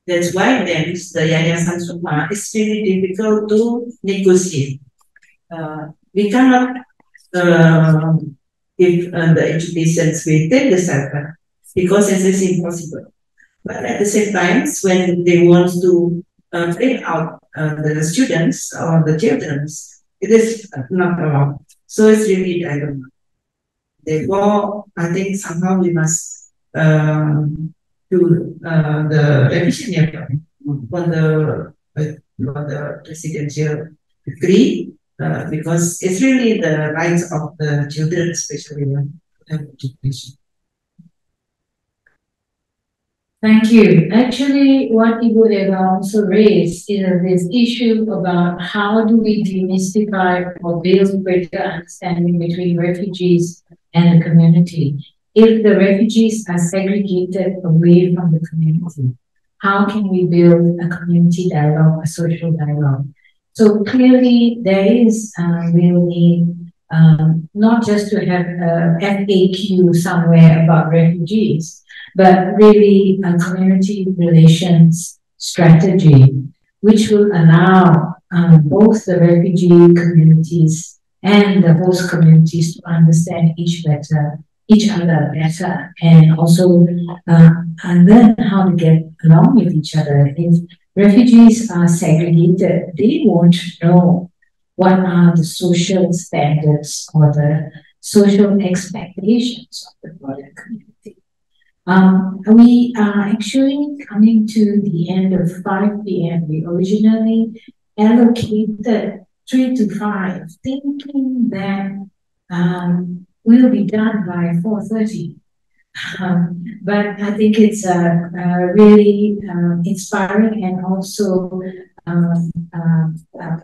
That's why then the Yayasan Sukma is really difficult to negotiate. We cannot give the educations within the shelter because it is impossible. But at the same time, when they want to take out the students or the children, it is not allowed. So it's really dilemma. Therefore, I think somehow we must do the revision for the presidential decree because it's really the rights of the children, especially when education. Thank you. Actually, what Ibu Eva also raised is this issue about how do we demystify or build greater understanding between refugees and the community. If the refugees are segregated away from the community, how can we build a community dialogue, a social dialogue? So clearly there is real need not just to have a FAQ somewhere about refugees, but really a community relations strategy, which will allow both the refugee communities and the host communities to understand each other better, and also learn how to get along with each other. If refugees are segregated, they won't know what are the social standards or the social expectations of the broader community. We are actually coming to the end of 5 p.m. We originally allocated 3 to 5, thinking that we'll be done by 4:30. But I think it's really inspiring and also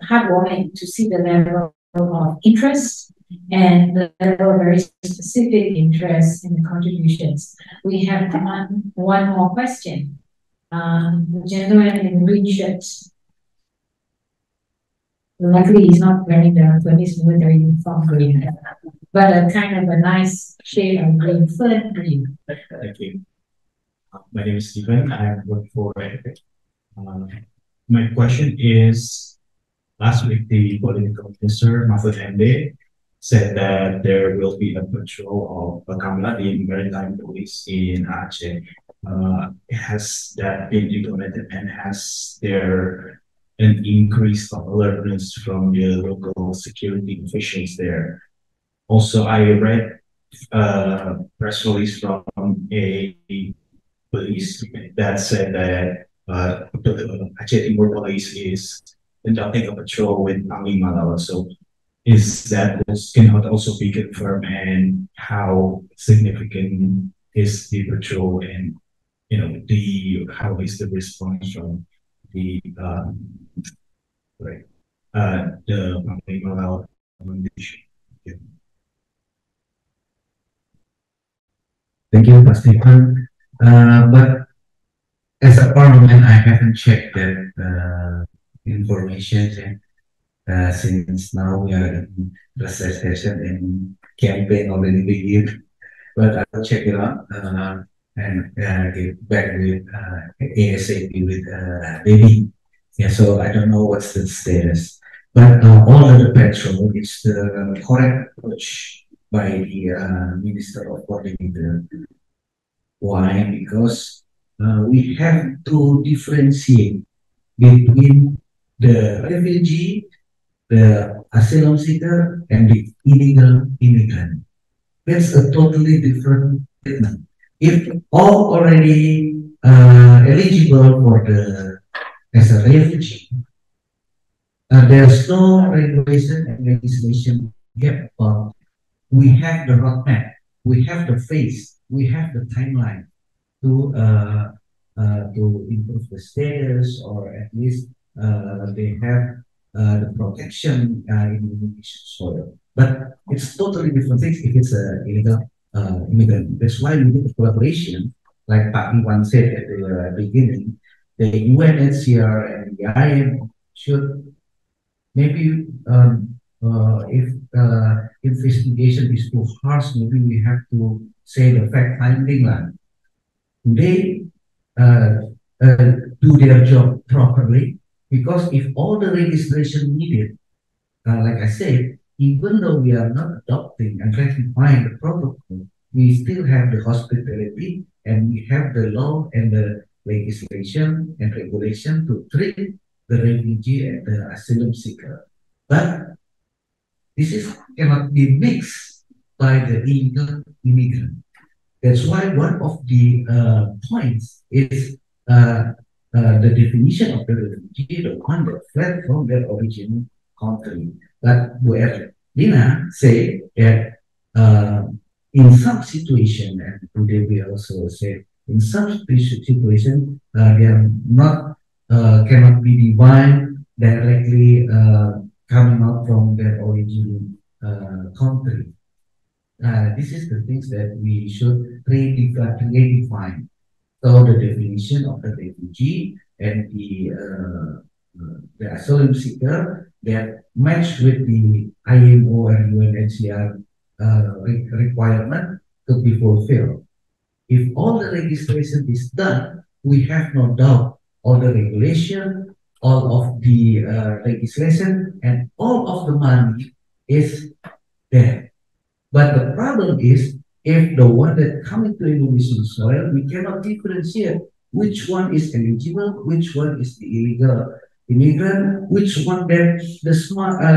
heartwarming to see the level of interest and the level of very specific interest in the contributions. We have one more question. The gentleman in green shirt. Luckily, he's not wearing the police military uniform green, but a kind of a nice shade of green, fern green. Thank you. My name is Stephen. I work for my question is, last week the political minister, Mahfud MD, said that there will be a patrol of Bakamla, the maritime police in Aceh. Has that been implemented, and has there an increase of alertness from the local security officials there? Also, I read a press release from a police that said that Aceh Timur Police is conducting a patrol with Panglima Laut. So is that can also be confirmed, and how significant is the patrol, and how is the response from the Panglima Laut Foundation? Thank you, Pak Stephen. But as a parliament, I haven't checked that information. Since now we are in recess session and campaign already began, but I'll check it out and get back with ASAP with Debbie. Yeah, so I don't know what's the status, but all of the petrol is the correct approach by the Minister of Coordinator. Why? Because we have to differentiate between the refugee, the asylum seeker, and the illegal immigrant. That's a totally different treatment. If all already eligible for as a refugee, there's no regulation and legislation yet. We have the roadmap, we have the phase, we have the timeline to improve the status, or at least they have the protection in Indonesian soil. But it's totally different things if it's an illegal immigrant. That's why we need a collaboration, like Pak Iwan said at the beginning. The UNHCR and the IMO should maybe if investigation is too harsh, maybe we have to say the fact-finding line. They do their job properly, because if all the registration needed, like I said, even though we are not adopting and ratifying the protocol, we still have the hospitality, and we have the law and the legislation and regulation to treat the refugee and the asylum seeker. But this cannot be mixed by the illegal immigrant. That's why one of the points is the definition of the refugee, the one that fled from their original country. But Bu Erlina said that in some situation, and today we also said, in some situation, they are not cannot be defined directly coming out from their original country. This is the things that we should redefine. So the definition of the refugee and the asylum seeker that match with the IMO and UNHCR requirement to be fulfilled. If all the registration is done, we have no doubt all the regulation, all of the legislation, and all of the money is there. But the problem is, if the one that coming to Indonesian soil, we cannot differentiate which one is eligible, which one is the illegal immigrant, which one that the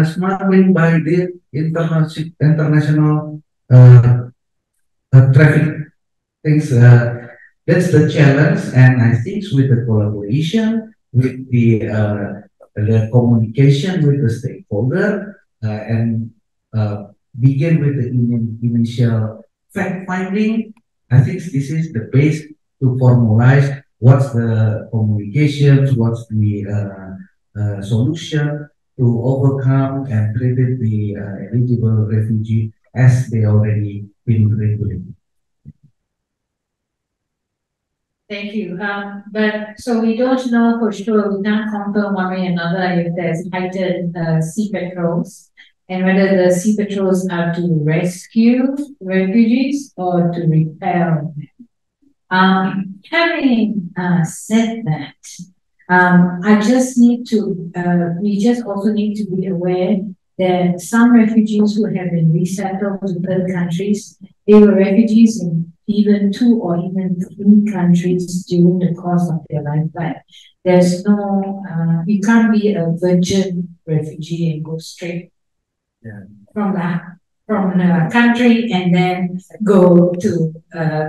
smuggling by the international traffic things that's the challenge, and I think with the collaboration, with the communication with the stakeholder, and begin with the initial fact finding, I think this is the base to formalize what's the communications, what's the solution to overcome and treat the eligible refugee as they already been regulated. Thank you. But so we don't know for sure, we can't confirm one way or another if there's heightened sea patrols and whether the sea patrols are to rescue refugees or to repel them. Having said that, I just need to, we just also need to be aware that some refugees who have been resettled to third countries, they were refugees in even 2 or even 3 countries during the course of their lifetime. There's no, you can't be a virgin refugee and go straight from the country and then go to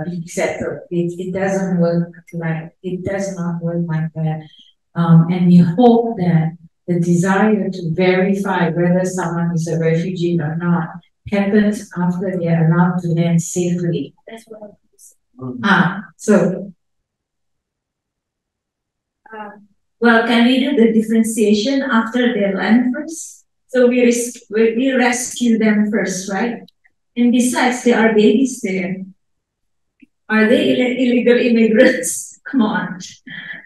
be settled. It doesn't work like, it does not work like that. And we hope that the desire to verify whether someone is a refugee or not happens after they are allowed to land safely. That's what well, can we do the differentiation after they land first? So we rescue them first, right? And besides, there are babies there. Are they illegal immigrants? Come on.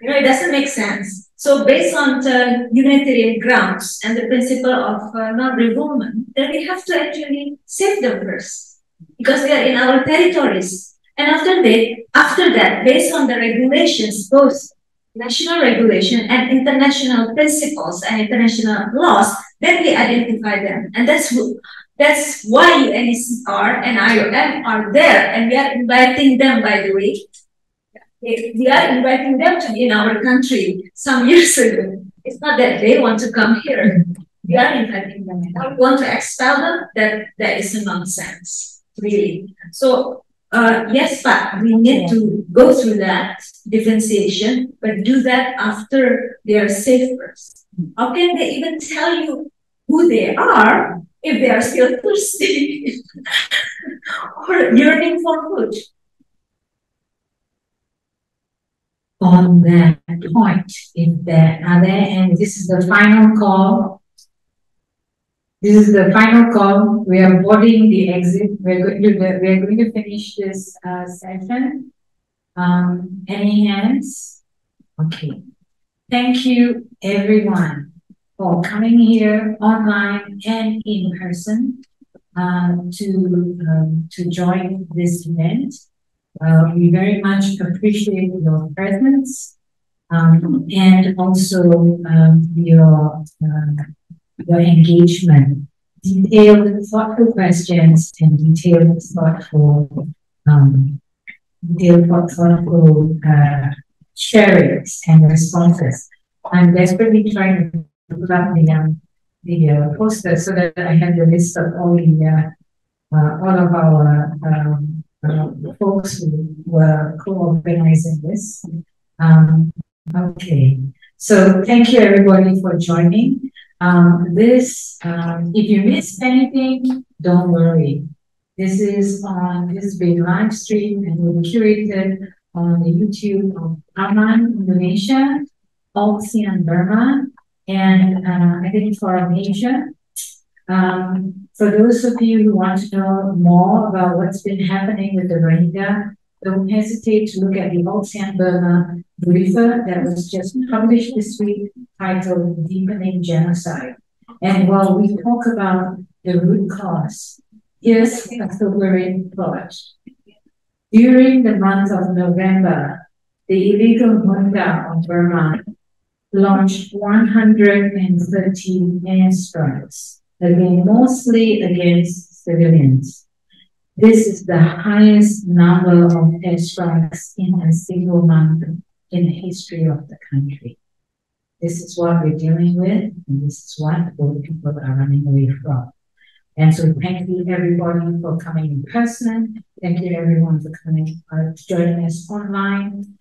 You know, it doesn't make sense. So based on the humanitarian grounds and the principle of non-refoulement, then we have to actually save them first because they are in our territories. And after that, based on the regulations, both national regulation and international principles and international laws, then we identify them. And that's why UNHCR and IOM are there, and we are inviting them, by the way. We are inviting them to be in our country some years ago. It's not that they want to come here. We are inviting them. Now we want to expel them, that is a nonsense, really. So, yes, but we need to go through that differentiation, but do that after they are safe first. How can they even tell you who they are if they are still thirsty or yearning for food? On that point, if there are there, and this is the final call. This is the final call. We are boarding the exit. We're going to finish this session. Any hands? Okay. Thank you, everyone, for coming here online and in person to join this event. We very much appreciate your presence and also your engagement, detailed, thoughtful questions, and detailed, thoughtful sharings and responses. I'm desperately trying to put up the poster so that I have the list of all of our folks who were co-organizing this. Okay, so thank you everybody for joining. If you missed anything, don't worry. This is being live streamed and will be curated on the YouTube of ASEAN Indonesia, ASEAN Burma, and I think for Asia. For those of you who want to know more about what's been happening with the Rohingya, don't hesitate to look at the ASEAN Burma briefer that was just published this week titled Deepening Genocide. And while we talk about the root cause, here's a sobering thought. During the month of November, the illegal junta of Burma launched 113 airstrikes, again, mostly against civilians. This is the highest number of airstrikes in a single month in the history of the country. This is what we're dealing with, and this is what both people are running away from. And so thank you everybody for coming in person. Thank you everyone for coming, joining us online.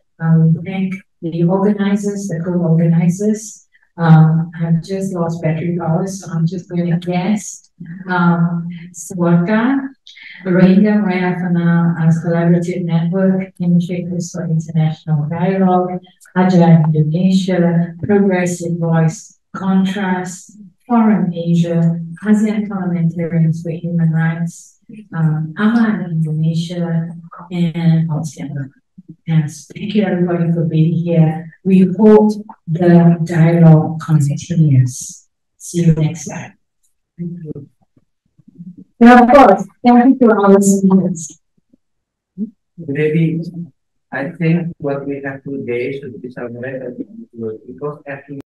Thank the organizers, the co-organizers. I've just lost battery power, so I'm just going to guess. Swarka, Rohingya Mayafana Collaborative Network, Initiatives for International Dialogue, Aceh Indonesia, Progressive Voice, Contrast, Forum Asia, ASEAN Parliamentarians for Human Rights, AMA Indonesia, and ASEAN. Yes, thank you everybody for being here. We hope the dialogue continues. See you next time. Thank you. And of course, thank you to our listeners. Maybe I think what we have today should be summarized as because every